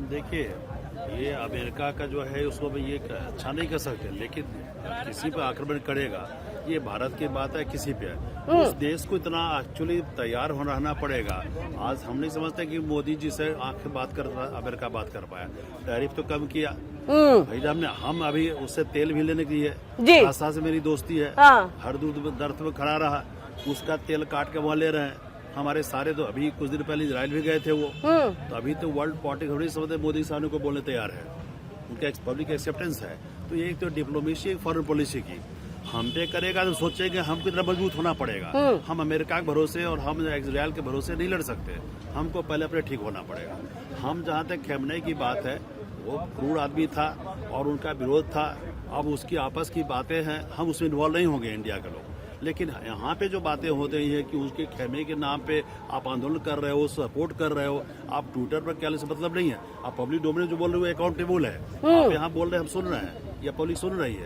देखिए, ये अमेरिका का जो है उसको भी ये अच्छा नहीं कर सकते, लेकिन किसी पर आक्रमण करेगा, ये भारत की बात है, किसी पे उस देश को इतना एक्चुअली तैयार होना रहना पड़ेगा। आज हम नहीं समझते कि मोदी जी से आंख बात कर अमेरिका बात कर पाया, टैरिफ तो कम किया भाई, हम अभी उससे तेल भी लेने की है, आशा से मेरी दोस्ती है, हर दूर दर्द में खड़ा रहा, उसका तेल काट के वहाँ ले रहे हैं। हमारे सारे तो अभी कुछ दिन पहले इजराइल भी गए थे वो, तो अभी तो वर्ल्ड पॉलिटिक्स थोड़ी समझते मोदी साहब को बोलने तैयार है, उनका पब्लिक एक्सेप्टेंस है। तो ये एक तो डिप्लोमेसी, एक फॉरेन पॉलिसी की हम पे करेगा तो सोचेंगे हम कितना मजबूत होना पड़ेगा। हम अमेरिका के भरोसे और हम इजराइल के भरोसे नहीं लड़ सकते, हमको पहले अपने ठीक होना पड़ेगा। हम जहाँ तक खेमने की बात है, वो क्रूर आदमी था और उनका विरोध था, अब उसकी आपस की बातें हैं, हम उसमें इन्वॉल्व नहीं होंगे इंडिया के लोग। लेकिन यहाँ पे जो बातें होती हैं कि उसके खेमे के नाम पे आप आंदोलन कर रहे हो, सपोर्ट कर रहे हो, आप ट्विटर पर क्या से मतलब नहीं है, आप पब्लिक डोमेन जो बोल रहे हो अकाउंटेबल है, आप यहाँ बोल रहे हैं, हम सुन रहे हैं, या पब्लिक सुन रही है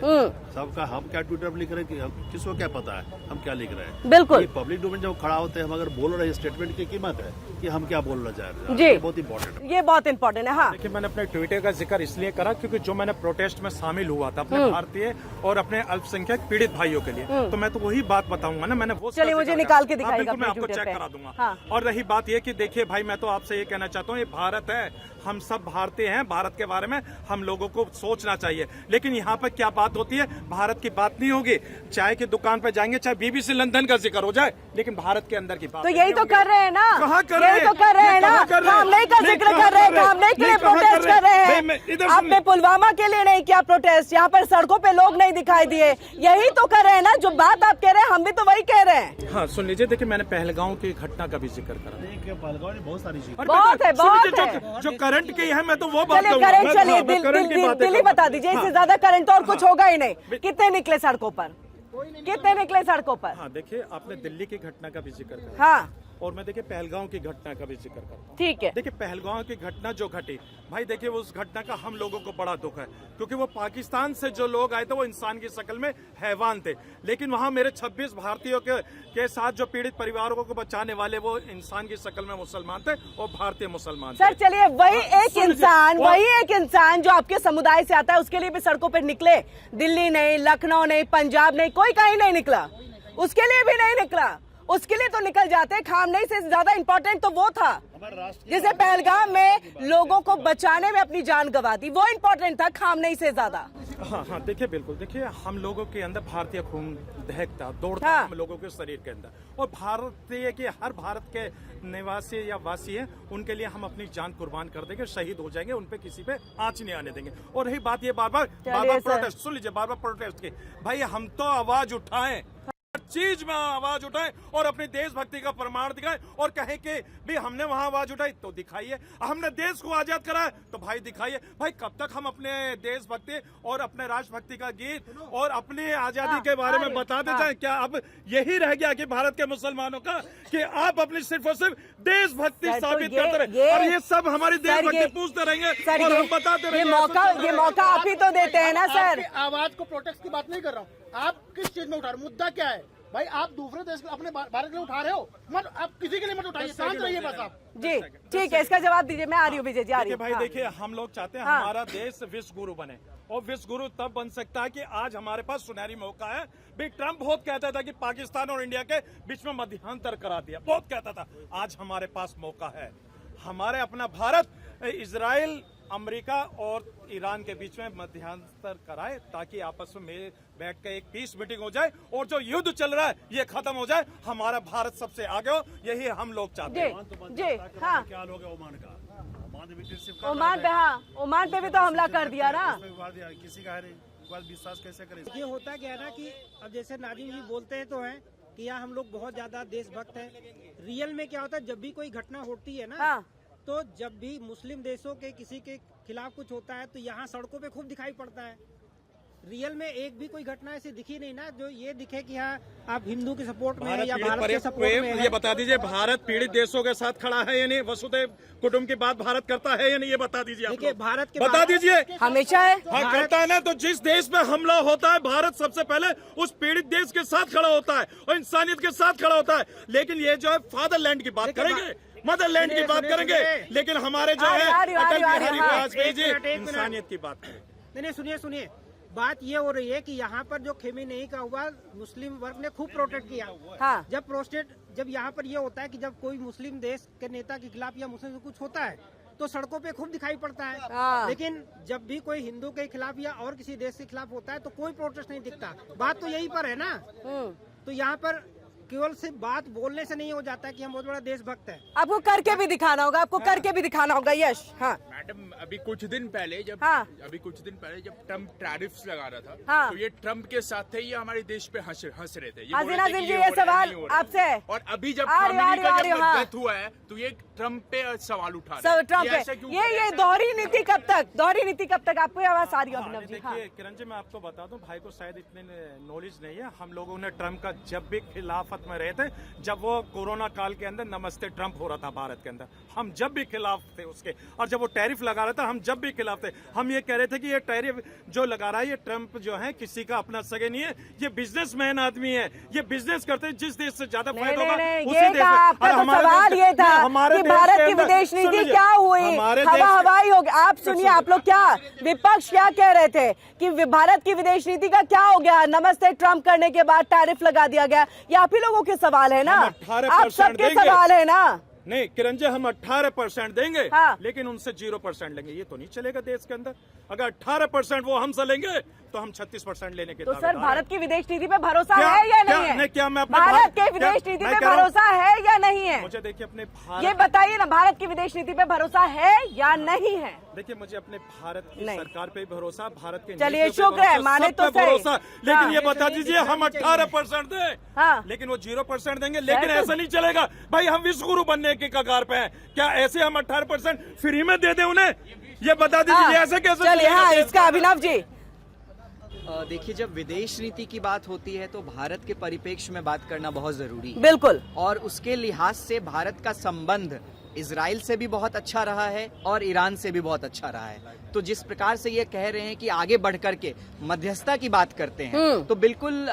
सबका। हम क्या ट्विटर पर लिख रहे हैं, किसको क्या पता है हम क्या लिख रहे हैं? बिल्कुल, पब्लिक डोमेन जब खड़ा होते हैं, हम अगर बोल रहे हैं, स्टेटमेंट की कीमत है कि हम क्या बोलना चाह रहे हैं, जी, ये बहुत इंपॉर्टेंट है, ये बहुत इंपॉर्टेंट है। हाँ देखिए, मैंने अपने ट्विटर का जिक्र इसलिए करा क्योंकि जो मैंने प्रोटेस्ट में शामिल हुआ था अपने भारतीय और अपने अल्पसंख्यक पीड़ित भाइयों के लिए, तो मैं तो वही बात बताऊंगा ना, मैंने वो चलिए मुझे निकाल के दिखाएगा, मैं आपको चेक करा दूंगा। और रही बात ये कि देखिए भाई, मैं तो आपसे एक कहना चाहता हूँ, ये भारत है, हम सब भारतीय हैं, भारत के बारे में हम लोगों को सोचना चाहिए। लेकिन यहाँ पर क्या बात होती है, भारत की बात नहीं होगी। चाय की दुकान पर जाएंगे, चाहे BBC लंदन का जिक्र हो जाए, लेकिन भारत के अंदर की बात तो यही तो कर रहे हैं ना, कहाँ कर रहे हैं? यही तो कर रहे हैं ना, खामनेई का जिक्र कर रहे हैं, खामनेई के लिए प्रोटेस्ट कर रहे हैं। आपने पुलवामा के लिए नहीं किया प्रोटेस्ट, यहाँ पर सड़कों पे लोग नहीं दिखाई दिए, यही तो कर रहे हैं ना। जो बात आप कह रहे हैं हम भी तो वही कह रहे हैं। हाँ सुन लीजिए, देखिए मैंने पहलगांव की घटना का भी जिक्र करा, पहलगांव में बहुत सारी चीजें बहुत है, बहुत है। जो करंट की है, मैं तो वो बात चलिए करंट, चलिए दिल्ली बता दीजिए, इससे ज्यादा करंट तो और कुछ होगा ही नहीं। कितने निकले सड़कों पर, कितने निकले सड़कों पर? हाँ देखिए, आपने दिल्ली की घटना का भी जिक्र करा, हाँ और मैं देखिए पहलगांव की घटना का भी जिक्र करता हूँ। ठीक है। देखिए पहलगांव की घटना जो घटी, भाई देखिए उस घटना का हम लोगों को बड़ा दुख है, क्योंकि वो पाकिस्तान से जो लोग आए थे वो इंसान की शक्ल में हैवान थे, लेकिन वहाँ मेरे 26 भारतीयों के साथ जो पीड़ित परिवारों को बचाने वाले वो इंसान की शक्ल में मुसलमान थे और भारतीय मुसलमान थे। सर चलिए, वही एक इंसान जो आपके समुदाय से आता है उसके लिए भी सड़कों पर निकले, दिल्ली नहीं, लखनऊ नहीं, पंजाब नहीं, कोई कहीं नहीं निकला, उसके लिए भी नहीं निकला। उसके लिए तो निकल जाते। खामनेई से ज्यादा इंपॉर्टेंट तो वो था जिसे पहलगाम में लोगों को बचाने में अपनी जान गंवा दी, वो इंपॉर्टेंट था खामनेई से ज्यादा। हाँ हाँ देखिए, बिल्कुल देखिए, हम लोगों के अंदर भारतीय खून दहकता दौड़ता हाँ। हम लोगों के शरीर के अंदर, और भारतीय के हर भारत के निवासी या वासी हैं, उनके लिए हम अपनी जान कुर्बान कर देंगे, शहीद हो जाएंगे, उन पे किसी पे आंच नहीं आने देंगे। और रही बात ये बार बार प्रोटेस्ट, सुन लीजिए, बार बार प्रोटेस्ट की, भाई हम तो आवाज उठाएं, हर चीज में आवाज उठाएं और अपनी देशभक्ति का प्रमाण दिखाएं और कहें कि भी हमने वहां आवाज उठाई तो दिखाइए, हमने देश को आजाद कराया तो भाई दिखाइए। भाई कब तक हम अपने देशभक्ति और अपने राष्ट्रभक्ति का गीत और अपनी आजादी के बारे में बताते जाएं? क्या अब यही रह गया कि भारत के मुसलमानों का कि आप अपनी सिर्फ और सिर्फ देशभक्ति साबित करते रहे, और ये सब हमारी देशभक्ति पूछते रहेंगे और हम बताते रहेंगे। ये मौका आप ही तो देते हैं ना सर। आवाज को प्रोटेक्ट की बात नहीं कर रहा हूँ, आप किस चीज में उठा रहे हो? मुद्दा क्या है भाई? आप दूसरे देश अपने भारत के लिए उठा रहे हो, मत आप किसी के लिए मत उठाइए, शांत रहिए बस आप। जी ठीक है, इसका जवाब दीजिए। मैं आ रही हूँ विजय जी, आ रही हूँ। भाई देखिए, हम लोग चाहते हैं हमारा देश विश्व गुरु बने, और विश्व गुरु तब बन सकता है कि आज हमारे पास सुनहरी मौका है। भी ट्रम्प बहुत कहता था कि पाकिस्तान और इंडिया के बीच में मध्यांतर करा दिया, बहुत कहता था, आज हमारे पास मौका है। हमारे अपना भारत इजराइल, अमेरिका और ईरान के बीच में मध्यांतर कराए, ताकि आपस में बैठ कर एक पीस मीटिंग हो जाए और जो युद्ध चल रहा है ये खत्म हो जाए, हमारा भारत सबसे आगे हो, यही हम लोग चाहते हैं। जी हाँ, क्या लोग ओमान का, ओमान पे, हाँ ओमान पे भी तो हमला कर दिया ना। किसी का विश्वास कैसे करें? ये होता क्या है ना कि अब जैसे नाजिम जी बोलते हैं तो हैं कि यहाँ हम लोग बहुत ज्यादा देशभक्त हैं। रियल में क्या होता है, जब भी कोई घटना होती है ना, हाँ। तो जब भी मुस्लिम देशों के किसी के खिलाफ कुछ होता है तो यहाँ सड़कों पे खूब दिखाई पड़ता है। रियल में एक भी कोई घटना ऐसी दिखी नहीं ना जो ये दिखे कि हाँ आप हिंदू के सपोर्ट में हैं या भारत के सपोर्ट में हैं। ये बता दीजिए, भारत पीड़ित देशों के साथ खड़ा है या नहीं? वसुधैव कुटुंब की बात भारत करता है या नहीं, ये बता दीजिए। देखिए भारत के बता दीजिए। हमेशा है, हाँ करता है ना, तो जिस देश पे हमला होता है भारत सबसे पहले उस पीड़ित देश के साथ खड़ा होता है और इंसानियत के साथ खड़ा होता है। लेकिन ये जो है फादरलैंड की बात करेंगे, मदरलैंड की बात करेंगे, लेकिन हमारे जो है अटल बिहारी वाजपेयी जी इंसानियत की बात करेंगे। नहीं सुनिए, बात ये हो रही है कि यहाँ पर जो खेमेनेई का हुआ, मुस्लिम वर्ग ने खूब प्रोटेस्ट किया। हाँ। जब यहाँ पर ये होता है कि जब कोई मुस्लिम देश के नेता के खिलाफ या मुस्लिम से कुछ होता है तो सड़कों पे खूब दिखाई पड़ता है। हाँ। लेकिन जब भी कोई हिंदू के खिलाफ या और किसी देश के खिलाफ होता है तो कोई प्रोटेस्ट नहीं दिखता। बात तो यही पर है ना। तो यहाँ पर केवल सिर्फ बात बोलने से नहीं हो जाता है कि हम बहुत बड़ा देशभक्त है। आपको करके भी दिखाना होगा, आपको करके भी दिखाना होगा। यश, हाँ मैडम, अभी कुछ दिन पहले जब ट्रम्प टैरिफ्स लगा रहा था, हाँ। तो ये ट्रम्प के साथ थे, ये हमारे देश पे हंस रहे थे। नाजिम जी, ये सवाल आपसे, और अभी जब खामेनी का जब डेथ हुआ है तो ये ट्रम्प पे सवाल उठा रहे हैं। ट्रम्प ये दोहरी नीति कब तक आपको आवाज आ रही है? अभिनव जी, देखिए किरण जी, मैं आपको बता दूं, भाई को शायद इतने नॉलेज नहीं है। हम लोगों ने ट्रम्प का जब भी खिलाफत में रहे थे, जब वो कोरोना काल के अंदर नमस्ते ट्रम्प हो रहा था भारत के अंदर, हम जब भी खिलाफ थे उसके। और जब वो टैरिफ लगा रहा था, हम जब भी खिलाफ थे। हम ये कह रहे थे कि ये टैरिफ जो लगा रहा है, ये ट्रम्प जो है किसी का अपना सगे नहीं है, ये बिजनेसमैन आदमी है, ये बिजनेस करते हैं। जिस देश से ज्यादा फायदा होगा उसी देश में। सवाल ये था कि भारत की विदेश नीति क्या हुई, हवाई हो गया। आप सुनिए, आप लोग क्या, विपक्ष क्या कह रहे थे कि भारत की विदेश नीति का क्या हो गया? नमस्ते ट्रम्प करने के बाद टैरिफ लगा दिया गया। ये आप ही लोगों के सवाल है ना, आप सबके सवाल है ना। नहीं किरंजे हम 18% देंगे, हाँ। लेकिन उनसे 0% लेंगे। ये तो नहीं चलेगा देश के अंदर। अगर 18% वो हमसे लेंगे तो हम 36% लेने के तो सर दावेदार भारत हैं। की विदेश नीति पे भरोसा क्या- है या क्या- नहीं है? नहीं, क्या मैं अपने भारत के क्या- विदेश नीति मैं पे कह रहा हूं- भरोसा है या नहीं है? मुझे देखिए अपने ये भारत, बताइए ना, भारत की विदेश नीति पे भरोसा है या नहीं है? देखिए मुझे अपने भारत की नहीं। सरकार पे भरोसा, भारत के चलिए, नीतियों पे शुक्र है, भरोसा, माने सब तो पे सही। भरोसा। लेकिन हाँ। ये बता दीजिए हम 18% दें, हाँ। लेकिन वो 0% देंगे। लेकिन तो- ऐसा नहीं चलेगा भाई, हम विश्व गुरु बनने के कगार पे हैं। क्या ऐसे हम 18% फ्री में दे दें उन्हें? ये बता दीजिए, हाँ। ये ऐसे कैसे चलिए, चलेगा हाँ, देश इसका का? अभिनव जी। देखिए, जब विदेश नीति की बात होती है तो भारत के परिप्रेक्ष्य में बात करना बहुत जरूरी है। बिल्कुल। और उसके लिहाज से भारत का संबंध इजराइल से भी बहुत अच्छा रहा है और ईरान से भी बहुत अच्छा रहा है। तो जिस प्रकार से ये कह रहे हैं कि आगे बढ़ करके मध्यस्थता की बात करते हैं, तो बिल्कुल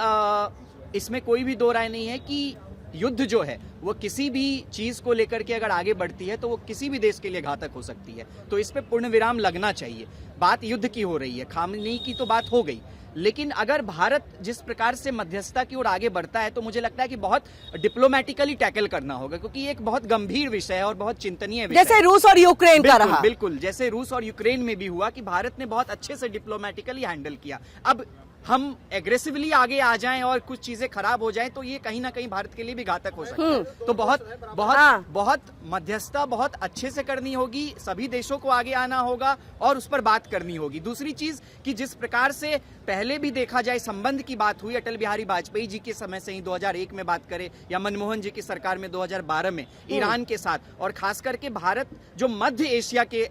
इसमें कोई भी दो राय नहीं है कि युद्ध जो है वो किसी भी चीज को लेकर के अगर आगे बढ़ती है तो वो किसी भी देश के लिए घातक हो सकती है। तो इस पे पूर्ण विराम लगना चाहिए। बात युद्ध की हो रही है, खामनेई की तो बात हो गई, लेकिन अगर भारत जिस प्रकार से मध्यस्थता की ओर आगे बढ़ता है तो मुझे लगता है कि बहुत डिप्लोमेटिकली टैकल करना होगा, क्योंकि ये एक बहुत गंभीर विषय है और बहुत चिंतनीय विषय जैसे है। रूस और यूक्रेन का बिल्कुल, रहा। बिल्कुल, जैसे रूस और यूक्रेन में भी हुआ कि भारत ने बहुत अच्छे से डिप्लोमेटिकली हैंडल किया। अब हम एग्रेसिवली आगे आ जाएं और कुछ चीजें खराब हो जाएं तो ये कहीं ना कहीं भारत के लिए भी घातक हो सकता है। तो बहुत बहुत हाँ। बहुत मध्यस्थता बहुत अच्छे से करनी होगी, सभी देशों को आगे आना होगा और उस पर बात करनी होगी। दूसरी चीज कि जिस प्रकार से पहले भी देखा जाए संबंध की बात हुई अटल बिहारी वाजपेयी जी के समय से ही 2001 में बात करें या मनमोहन जी की सरकार में 2012 में ईरान के साथ, और खास करके भारत जो मध्य एशिया के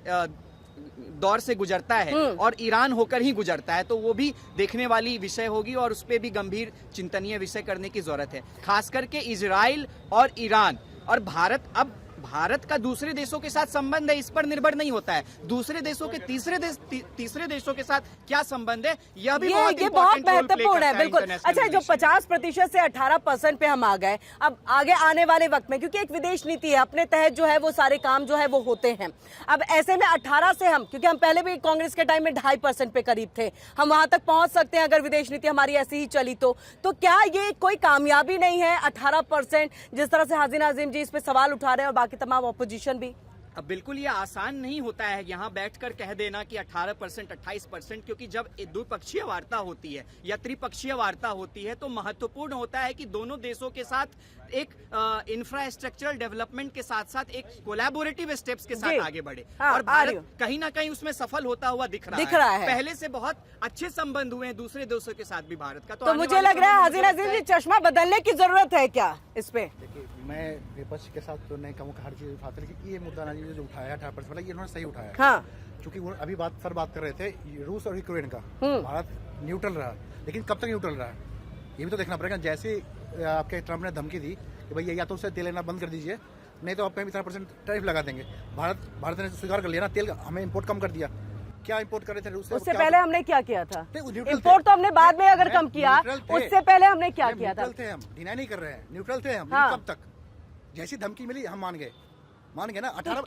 दौर से गुजरता है और ईरान होकर ही गुजरता है, तो वो भी देखने वाली विषय होगी और उस पर भी गंभीर चिंतनीय विषय करने की जरूरत है। खास करके इजराइल और ईरान और भारत, अब भारत का दूसरे देशों के साथ संबंध है, इस पर निर्भर नहीं होता है दूसरे देशों के तीसरे देशों के साथ क्या संबंध है, यह भी बहुत ये बहुत important role play महत्वपूर्ण है। करता बिल्कुल। international अच्छा, जो relation। 50% से 18% पे हम आ गए, अब आगे आने वाले वक्त में, क्योंकि एक विदेश नीति है, अपने तहत जो है वो सारे काम जो है वो होते हैं। अब ऐसे में 18 से हम, क्योंकि हम पहले भी कांग्रेस के टाइम में 2.5% पे करीब थे, हम वहां तक पहुंच सकते हैं अगर विदेश नीति हमारी ऐसी ही चली तो क्या ये कोई कामयाबी नहीं है 18%, जिस तरह से हाजिन आजिम जी इस पे सवाल उठा रहे हैं और बाकी तमाम ऑपोजिशन भी? अब बिल्कुल ये आसान नहीं होता है यहाँ बैठकर कह देना कि 18% 28%, क्योंकि जब द्विपक्षीय वार्ता होती है या त्रिपक्षीय वार्ता होती है तो महत्वपूर्ण होता है कि दोनों देशों के साथ एक इंफ्रास्ट्रक्चरल डेवलपमेंट के साथ साथ एक कोलैबोरेटिव स्टेप्स के साथ आगे बढ़े। हाँ, और भारत कहीं ना कहीं उसमें सफल होता हुआ दिख रहा है। पहले से बहुत अच्छे संबंध हुए हैं दूसरे देशों के साथ भी भारत का। तो मुझे लग रहा है हाजिन आजिम जी चश्मा बदलने की जरूरत है क्या इस पे? देखिए, मैं विपक्ष के साथ तो नहीं कहूँगा हर चीज उठाते, लेकिन ये मुद्दा ना जो उठाया 18% वाला, ये उन्होंने सही उठाया। हाँ। क्योंकि वो अभी बात कर रहे थे रूस और यूक्रेन का, भारत न्यूट्रल रहा, लेकिन कब तक न्यूट्रल रहा ये भी तो देखना पड़ेगा। जैसे आपके ट्रम्प ने धमकी दी कि भाई या तो उससे तेल लेना बंद कर दीजिए, नहीं तो आप पे 18% टैरिफ लगा देंगे। भारत ने स्वीकार कर लिया ना, तेल हमें इंपोर्ट कम कर दिया। क्या इंपोर्ट कर रहे थे रूस से? उससे पहले हमने क्या किया था? न्यूट्रल इंपोर्ट तो हमने बाद में अगर कम किया, उससे पहले हमने क्या किया था? न्यूट्रल थे हम, डिनाई नहीं कर रहे हैं, न्यूट्रल थे हम। हाँ। कब तक? जैसी धमकी मिली हम मान गए ना। 18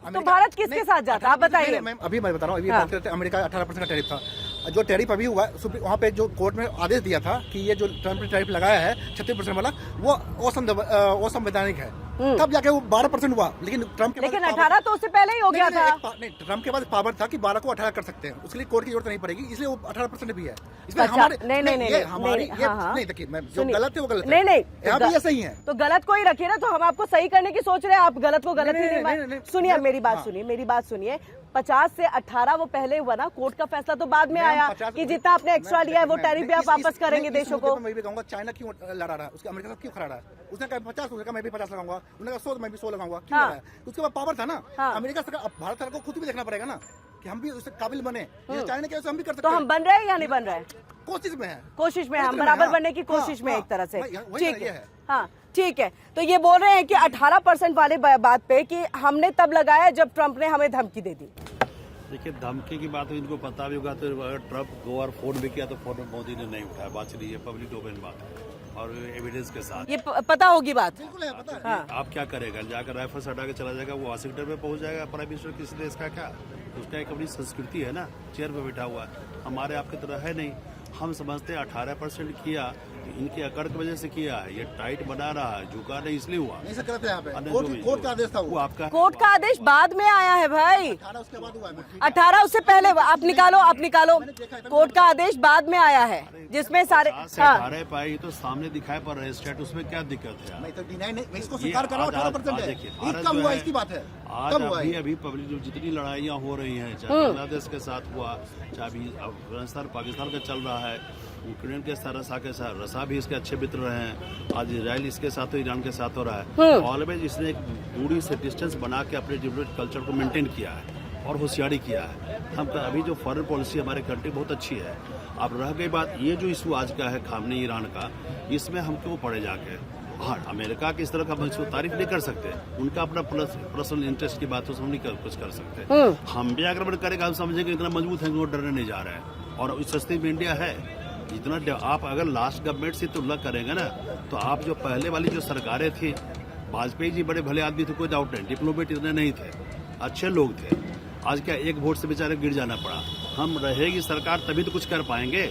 तो भारत किसके साथ जाता, आप बताइए? अभी मैं बता रहा हूँ, अभी बात करते हैं, अमेरिका 18% का टैरिफ था। जो टैरिफ अभी हुआ वहाँ पे जो कोर्ट में आदेश दिया था कि ये जो ट्रम्प ने टैरिफ लगाया है 36% वाला, वो असंवैधानिक है। तब जाके वो 12% हुआ, लेकिन ट्रम्प के 18 तो उससे पहले ही हो गया था। नहीं, ट्रम्प के पास पावर था कि 12 को 18 कर सकते हैं, उसके लिए कोर्ट की जरूरत नहीं पड़ेगी, इसलिए वो 18% भी है। इसमें अच्छा, हमारे नहीं, देखिए, जो गलत है वो गलत है। नहीं, यहाँ भी ये सही है। तो गलत को ही रखिए ना, तो हम आपको सही करने की सोच रहे हैं, आप गलत को गलत ही नहीं। सुनिए मेरी बात सुनिए, 50 से 18 वो पहले हुआ ना, कोर्ट का फैसला तो बाद में आया कि जितना आपने एक्स्ट्रा लिया है वो टैरिफ भी आप वापस करेंगे देशों को। मैं भी कहूँगा चाइना क्यों लड़ा रहा है, उसके अमेरिका क्यों खड़ा रहा है? उसने कहा 50, उसने कहा मैं भी 50 लगाऊंगा, उन्होंने कहा 100, मैं भी 100 लगाऊंगा। क्यों लगा है? उसके बाद पावर था ना। अमेरिका सरकार, भारत सरकार को खुद भी देखना पड़ेगा ना कि हम भी उससे काबिल बने। चाइना के वजह से हम भी कर सकते तो हैं। हम बन रहे हैं या नहीं बन रहे? कोशिश में है, हम बराबर बनने की कोशिश में, एक तरह से। ठीक है, हाँ ठीक है। तो ये बोल रहे हैं कि 18% वाले बात पे कि हमने तब लगाया जब ट्रम्प ने हमें धमकी दे दी। देखिए, धमकी की बात इनको पता भी होगा, तो अगर ट्रम्प को और फोन भी किया तो फोन में मोदी ने नहीं उठाया। बात चलिए, पब्लिक डोमेन बात है और एविडेंस के साथ ये पता होगी बात। बिल्कुल है, पता है। हाँ। आप क्या करेगा? जाकर राइफल हटा के चला जाएगा, वो वाशिंगटन में पहुंच जाएगा। प्राइम मिनिस्टर किसी देश का क्या, उसका एक अपनी संस्कृति है ना, चेयर पे बैठा हुआ है। हमारे आपकी तरह है नहीं। हम समझते हैं 18% किया इनकी अकड़ की वजह से किया है, ये टाइट बना रहा है, झुका नहीं इसलिए हुआ। नहीं सर गलत है यहाँ पे, अन्य जो भी- कोर्ट का आदेश था वो आपका कोर्ट का आदेश बाद में आया है भाई, 18 उसके बाद हुआ है। 18 उससे पहले। आप निकालो कोर्ट का आदेश बाद में आया है जिसमें सारे 18 पाई तो सामने दिखाई पड़ रहे स्टेट, उसमें क्या दिक्कत है? नहीं तो डिनाई नहीं, मैं इसको ये स्वीकार कर रहा हूँ, 18% है। देखिए, ये भारत कब जो हुआ है, इसकी बात है, आज कब हुआ है? अभी पब्लिक जो जितनी लड़ाइयाँ हो रही हैं, चाहे बांग्लादेश के साथ हुआ, चाहे अभी अफगानिस्तान पाकिस्तान का चल रहा है, यूक्रेन के साथ रसा के साथ, रसा भी इसके अच्छे मित्र रहे हैं, आज इसराइल इसके साथ ईरान के साथ हो रहा है। ऑलवेज इसने एक दूरी से डिस्टेंस बना के अपने डिफरेंट कल्चर को मेंटेन किया है और होशियारी किया है। हम अभी जो फॉरेन पॉलिसी हमारे कंट्री बहुत अच्छी है। अब रह गई बात ये जो इशू आज का है खामनी ईरान का, इसमें हम क्यों पड़े जाके? हाँ, अमेरिका की इस तरह का हम इसको तारीफ नहीं कर सकते, उनका अपना पर्सनल इंटरेस्ट की बात तो हम नहीं कुछ कर सकते। हम भी आक्रमण करेगा, हम समझेंगे इतना मजबूत है कि वो डरने नहीं जा रहे हैं, और इस सस्ती में इंडिया है। जितना आप अगर लास्ट गवर्नमेंट से तुलना करेंगे ना, तो आप जो पहले वाली जो सरकारें थी, वाजपेयी जी बड़े भले आदमी थे, कोई डाउट नहीं, डिप्लोमेट इतने नहीं थे, अच्छे लोग थे। आज क्या एक वोट से बेचारे गिर जाना पड़ा। हम रहेगी सरकार तभी तो कुछ कर पाएंगे,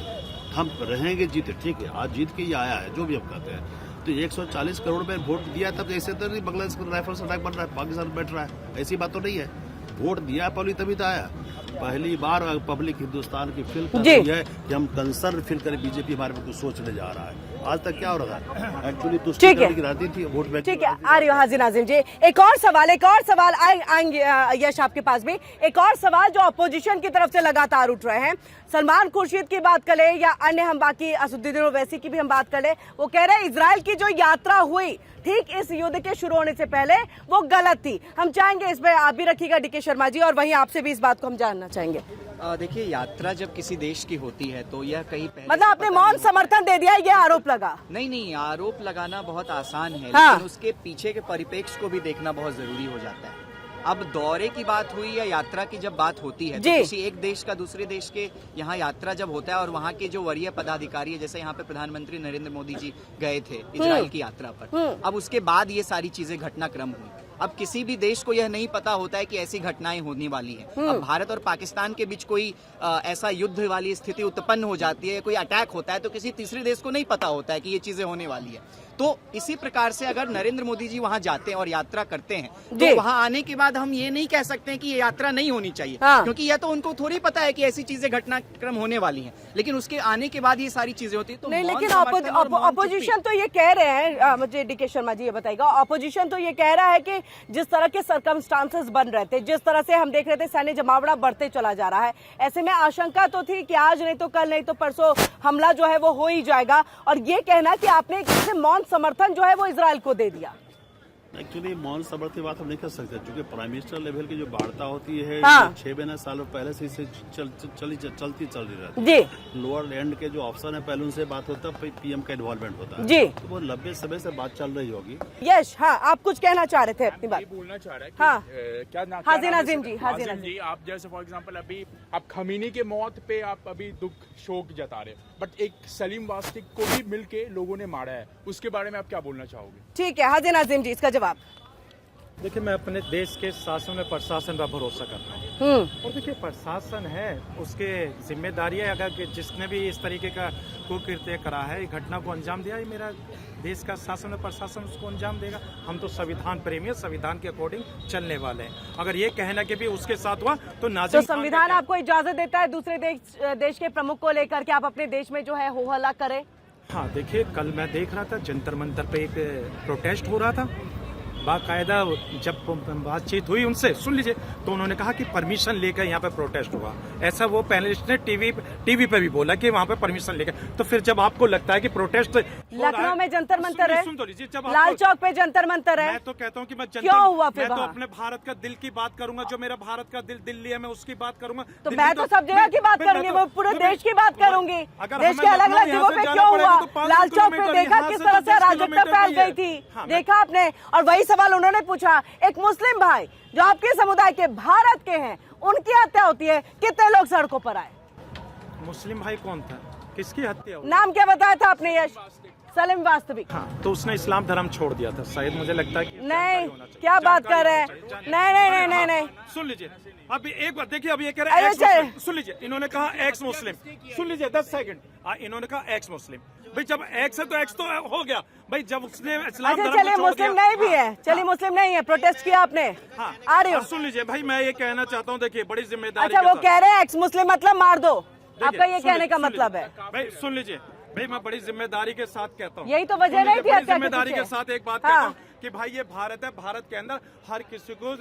हम रहेंगे जीते, ठीक है, आज जीत के ही आया है जो भी हम कहते हैं। तो 140 करोड़ में वोट दिया तब ऐसे तो नहीं बांग्लादेश को राइफल्स अटैक बन रहा है, पाकिस्तान बैठ रहा है, ऐसी बात तो नहीं है। वोट दिया पब्लिक तभी तो आया। पहली बार पब्लिक हिंदुस्तान की फील कर रही है कि हम कंसर्न फील करें, बीजेपी हमारे में कुछ सोचने जा रहा है। आज तक क्या हो रहा है, एक्चुअली तुष्टिकरण की राजनीति, वोट बैंक। ठीक है, आ रही हो हाजी नाजिम जी। एक और सवाल आएंगे यश आपके पास भी। एक और सवाल जो अपोजिशन की तरफ से लगातार उठ रहे हैं, सलमान खुर्शीद की बात करें या अन्य हम बाकी असदुद्दीन ओवैसी की भी हम बात करें, वो कह रहे हैं इजराइल की जो यात्रा हुई ठीक इस युद्ध के शुरू होने से पहले वो गलत थी। हम चाहेंगे इस पर आप भी रखिएगा डीके शर्मा जी, और वहीं आपसे भी इस बात को हम जानना चाहेंगे। देखिए, यात्रा जब किसी देश की होती है तो यह कहीं पहले मतलब आपने मौन समर्थन दे दिया, ये आरोप लगा? नहीं, आरोप लगाना बहुत आसान है, हाँ। लेकिन उसके पीछे के परिप्रेक्ष्य को भी देखना बहुत जरूरी हो जाता है। अब दौरे की बात हुई या यात्रा की जब बात होती है तो किसी एक देश का दूसरे देश के यहाँ यात्रा जब होता है और वहाँ के जो वरीय पदाधिकारी है, जैसे यहाँ पे प्रधानमंत्री नरेंद्र मोदी जी गए थे इजराइल की यात्रा पर, अब उसके बाद ये सारी चीजें घटनाक्रम हुई। अब किसी भी देश को यह नहीं पता होता है कि ऐसी घटनाएं होने वाली हैं। अब भारत और पाकिस्तान के बीच कोई ऐसा युद्ध वाली स्थिति उत्पन्न हो जाती है, कोई अटैक होता है, तो किसी तीसरे देश को नहीं पता होता है कि ये चीजें होने वाली है। तो इसी प्रकार से अगर नरेंद्र मोदी जी वहां जाते हैं और यात्रा करते हैं, तो वहां आने के बाद हम ये नहीं कह सकते हैं कि ये यात्रा नहीं होनी चाहिए, क्योंकि यह तो उनको थोड़ी पता है कि ऐसी चीजें घटनाक्रम होने वाली हैं, लेकिन उसके आने के बाद ये सारी चीजें होती है। तो नहीं, लेकिन अपोजिशन तो ये कह रहे हैं, मुझे डीके शर्मा जी ये बताइएगा, अपोजिशन तो ये कह रहा है कि जिस तरह के सर्कमस्टांसेस बन रहे थे, जिस तरह से हम देख रहे थे सैन्य जमावड़ा बढ़ते चला जा रहा है, ऐसे में आशंका तो थी कि आज नहीं तो कल नहीं तो परसों हमला जो है वो हो ही जाएगा, और ये कहना कि आपने मौन समर्थन जो है वो इजराइल को दे दिया। एक्चुअली मौन समर्थन की बात हम नहीं कर सकते, क्योंकि प्राइम मिनिस्टर लेवल की जो वार्ता होती है 6 महीने सालों पहले से इसे चलती चल रही रहती है। लोअर एंड के जो ऑप्शन है पहले उनसे बात होता है, पीएम का इन्वॉल्वमेंट होता है जी, तो वो लंबे समय से बात चल रही होगी। यश, हाँ, आप कुछ कहना चाह रहे थे अपनी बात? बोलना चाह रहा है हाँ, क्या हाजी नाजिम जी, आप जैसे फॉर एग्जांपल अभी आप खमीनी के मौत पे आप अभी दुख शोक जता रहे, बट एक सलीम वास्तिक को भी मिलके लोगों ने मारा है, उसके बारे में आप क्या बोलना चाहोगे? ठीक है हाजी नाजिम जी, इसका जवाब। देखिए, मैं अपने देश के शासन में प्रशासन पर भरोसा करता हूँ, और देखिए प्रशासन है, उसके जिम्मेदारी है, अगर जिसने भी इस तरीके का कुकृत्य करा है, घटना को अंजाम दिया है, मेरा देश का शासन और प्रशासन उसको अंजाम देगा। हम तो संविधान प्रेमी है, संविधान के अकॉर्डिंग चलने वाले हैं। अगर ये कहना कि भी उसके साथ हुआ तो नाज़िम तो संविधान आपको इजाजत देता है दूसरे देश के प्रमुख को लेकर के आप अपने देश में जो है हो हल्ला करें? हाँ, देखिए, कल मैं देख रहा था जंतर मंतर पे एक प्रोटेस्ट हो रहा था, बाकायदा जब बातचीत हुई उनसे, सुन लीजिए, तो उन्होंने कहा कि परमिशन लेकर यहाँ पे प्रोटेस्ट हुआ। ऐसा वो पैनलिस्ट ने टीवी पे भी बोला कि वहाँ पे परमिशन लेकर। तो फिर जब आपको लगता है कि प्रोटेस्ट लखनऊ में जंतर मंतर है, लाल चौक पे जंतर मंतर है, मैं तो कहता हूँ कि मैं क्यों हुआ फिर? मैं तो अपने भारत का दिल की बात करूंगा, जो मेरा भारत का दिल दिल्ली है, मैं उसकी बात करूंगा। तो मैं तो सब जगह की बात करूंगी, वो पूरे देश की बात करूंगी। देश के अलग अलग जगहों पे क्यों हुआ? लाल चौक पे देखा किस तरह से अराजकता फैल गई थी, देखा आपने? और वही सवाल उन्होंने पूछा, एक मुस्लिम भाई जो आपके समुदाय के भारत के हैं, उनकी हत्या होती है, कितने लोग सड़कों पर आए? मुस्लिम भाई कौन था, किसकी हत्या हुई? नाम क्या बताया था आपने? यश सलीम वास्तविक। हाँ, तो उसने इस्लाम धर्म छोड़ दिया था शायद, मुझे लगता है कि नहीं, क्या बात कर रहे हैं? नहीं नहीं नहीं नहीं नहीं, सुन लीजिए अभी एक बार, देखिए अभी ये कह रहे हैं अच्छा। एक्स मुस्लिम। सुन लीजिए, इन्होंने कहा एक्स मुस्लिम, सुन लीजिए 10 सेकंड। इन्होंने कहा एक्स मुस्लिम। भाई जब एक्स है तो एक्स तो हो गया भाई, जब उसने इस्लाम अच्छा धर्म चलिए, को छोड़ मुस्लिम दिया। नहीं भी है, चलिए मुस्लिम नहीं है, प्रोटेस्ट किया आपने। हाँ, आ रही हो? और सुन लीजिए भाई, मैं ये कहना चाहता हूँ, देखिए बड़ी जिम्मेदारी अच्छा, के वो साथ- कह रहे हैं एक्स मुस्लिम मतलब मार दो, देखिए, आपका ये सुन कहने का लीजिए, मतलब है? भाई सुन लीजिए भाई, मैं बड़ी जिम्मेदारी के साथ कहता हूँ, यही तो वजह सुन नहीं लीजिए, थी बड़ी हत्या के जिम्मेदारी पीछे। के साथ एक बात हाँ। कहता हूँ कि भाई ये भारत है, भारत के अंदर हर किसी को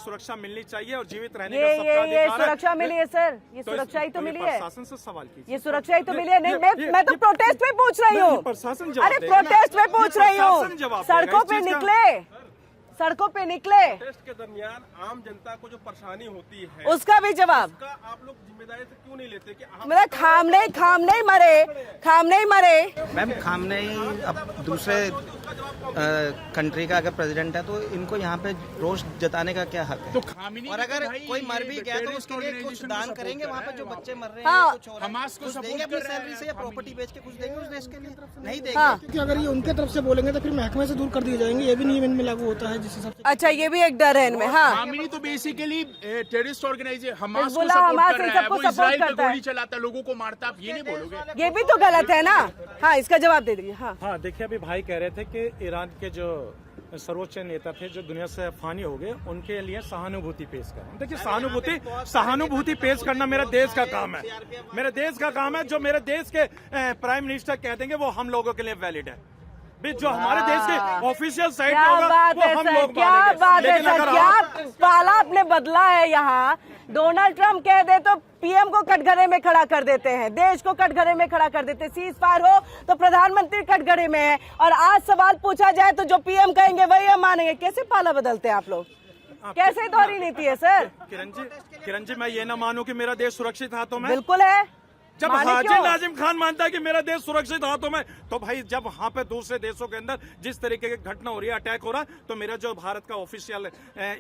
सुरक्षा मिलनी चाहिए और जीवित रहने का सबका ये अधिकार है। सुरक्षा मिली है सर, ये तो सुरक्षा ही तो मिली है, प्रशासन से सवाल कीजिए। ये सुरक्षा ही तो मिली है। नहीं, मैं तो प्रोटेस्ट में पूछ रही नहीं, हूँ। प्रशासन जवाब अरे देगा। प्रोटेस्ट में पूछ रही प्रशासन हूँ, जवाब देगा सड़कों इस पे चीज का। निकले, सड़कों पे निकले, टेस्ट के दरमियान आम जनता को जो परेशानी होती है, उसका भी जवाब। उसका आप लोग जिम्मेदारी से क्यों नहीं लेते कि आप मेरा खाम नहीं मरे। मैम खामनेई अब दूसरे कंट्री का अगर प्रेसिडेंट है तो इनको यहाँ पे रोष जताने का क्या हक है? तो खामिनी और अगर भाई कोई मर भी ये गया तो terrorist उसके लिए कुछ organization को दान support करेंगे कर वहाँ रहा पे है जो बच्चे मर रहे हाँ। हैं कुछ हो रहा है। हमास को कुछ support देंगे अपनी कर रहा है सैलरी से या खामिनी। प्रॉपर्टी बेच के कुछ देंगे उस देश के लिए? नहीं हाँ। देंगे। कि अगर ये उनके तरफ से बोलेंगे तो फिर महकमे से दूर कर दिए जाएंगे, ये भी नियम इनमें लागू होता है जिस हिसाब से। अच्छा, ये भी एक डर है इनमें। हाँ, खामिनी तो बेसिकली टेररिस्ट ऑर्गेनाइजेशन हमास को हिजबुल्लाह, सपोर्ट हमास कर इन रहा है, सबको वो support इजराइल पे करता है। गोली चलाता है, लोगों को मारता, आप ये नहीं बोलोगे? ये भी तो गलत है ना। हाँ, इसका जवाब दे दीजिए। हाँ, हाँ, देखिए अभी भाई कह रहे थे कि ईरान के जो सर्वोच्च नेता थे जो दुनिया से फानी हो गए, उनके लिए सहानुभूति पेश करें। देखिए सहानुभूति पेश करना मेरे देश का काम है, मेरे देश का काम है। जो मेरे देश के प्राइम मिनिस्टर कह देंगे वो हम लोगों के लिए वैलिड है। भी जो हमारे देश के ऑफिशियल साइट पे क्या होगा बात वो है हम सर, लोग क्या मानेंगे। बात है लेकिन सर, अगर क्या आप- पाला आपने बदला है यहाँ। डोनाल्ड ट्रम्प कह दे तो पीएम को कटघरे में खड़ा कर देते हैं, देश को कटघरे में खड़ा कर देते हैं। सीज फायर हो तो प्रधानमंत्री कटघरे में है, और आज सवाल पूछा जाए तो जो पीएम कहेंगे वही हम मानेंगे। कैसे पाला बदलते हैं आप लोग? कैसे दोहरी नीति है सर? किरण जी मैं ये ना मानूं कि मेरा देश सुरक्षित हाथों में। बिल्कुल है। जब माने हाजी क्यों? नाजिम खान मानता है कि मेरा देश सुरक्षित हाथों में, तो भाई जब वहां पे दूसरे देशों के अंदर जिस तरीके की घटना हो रही है, अटैक हो रहा है, तो मेरा जो भारत का ऑफिशियल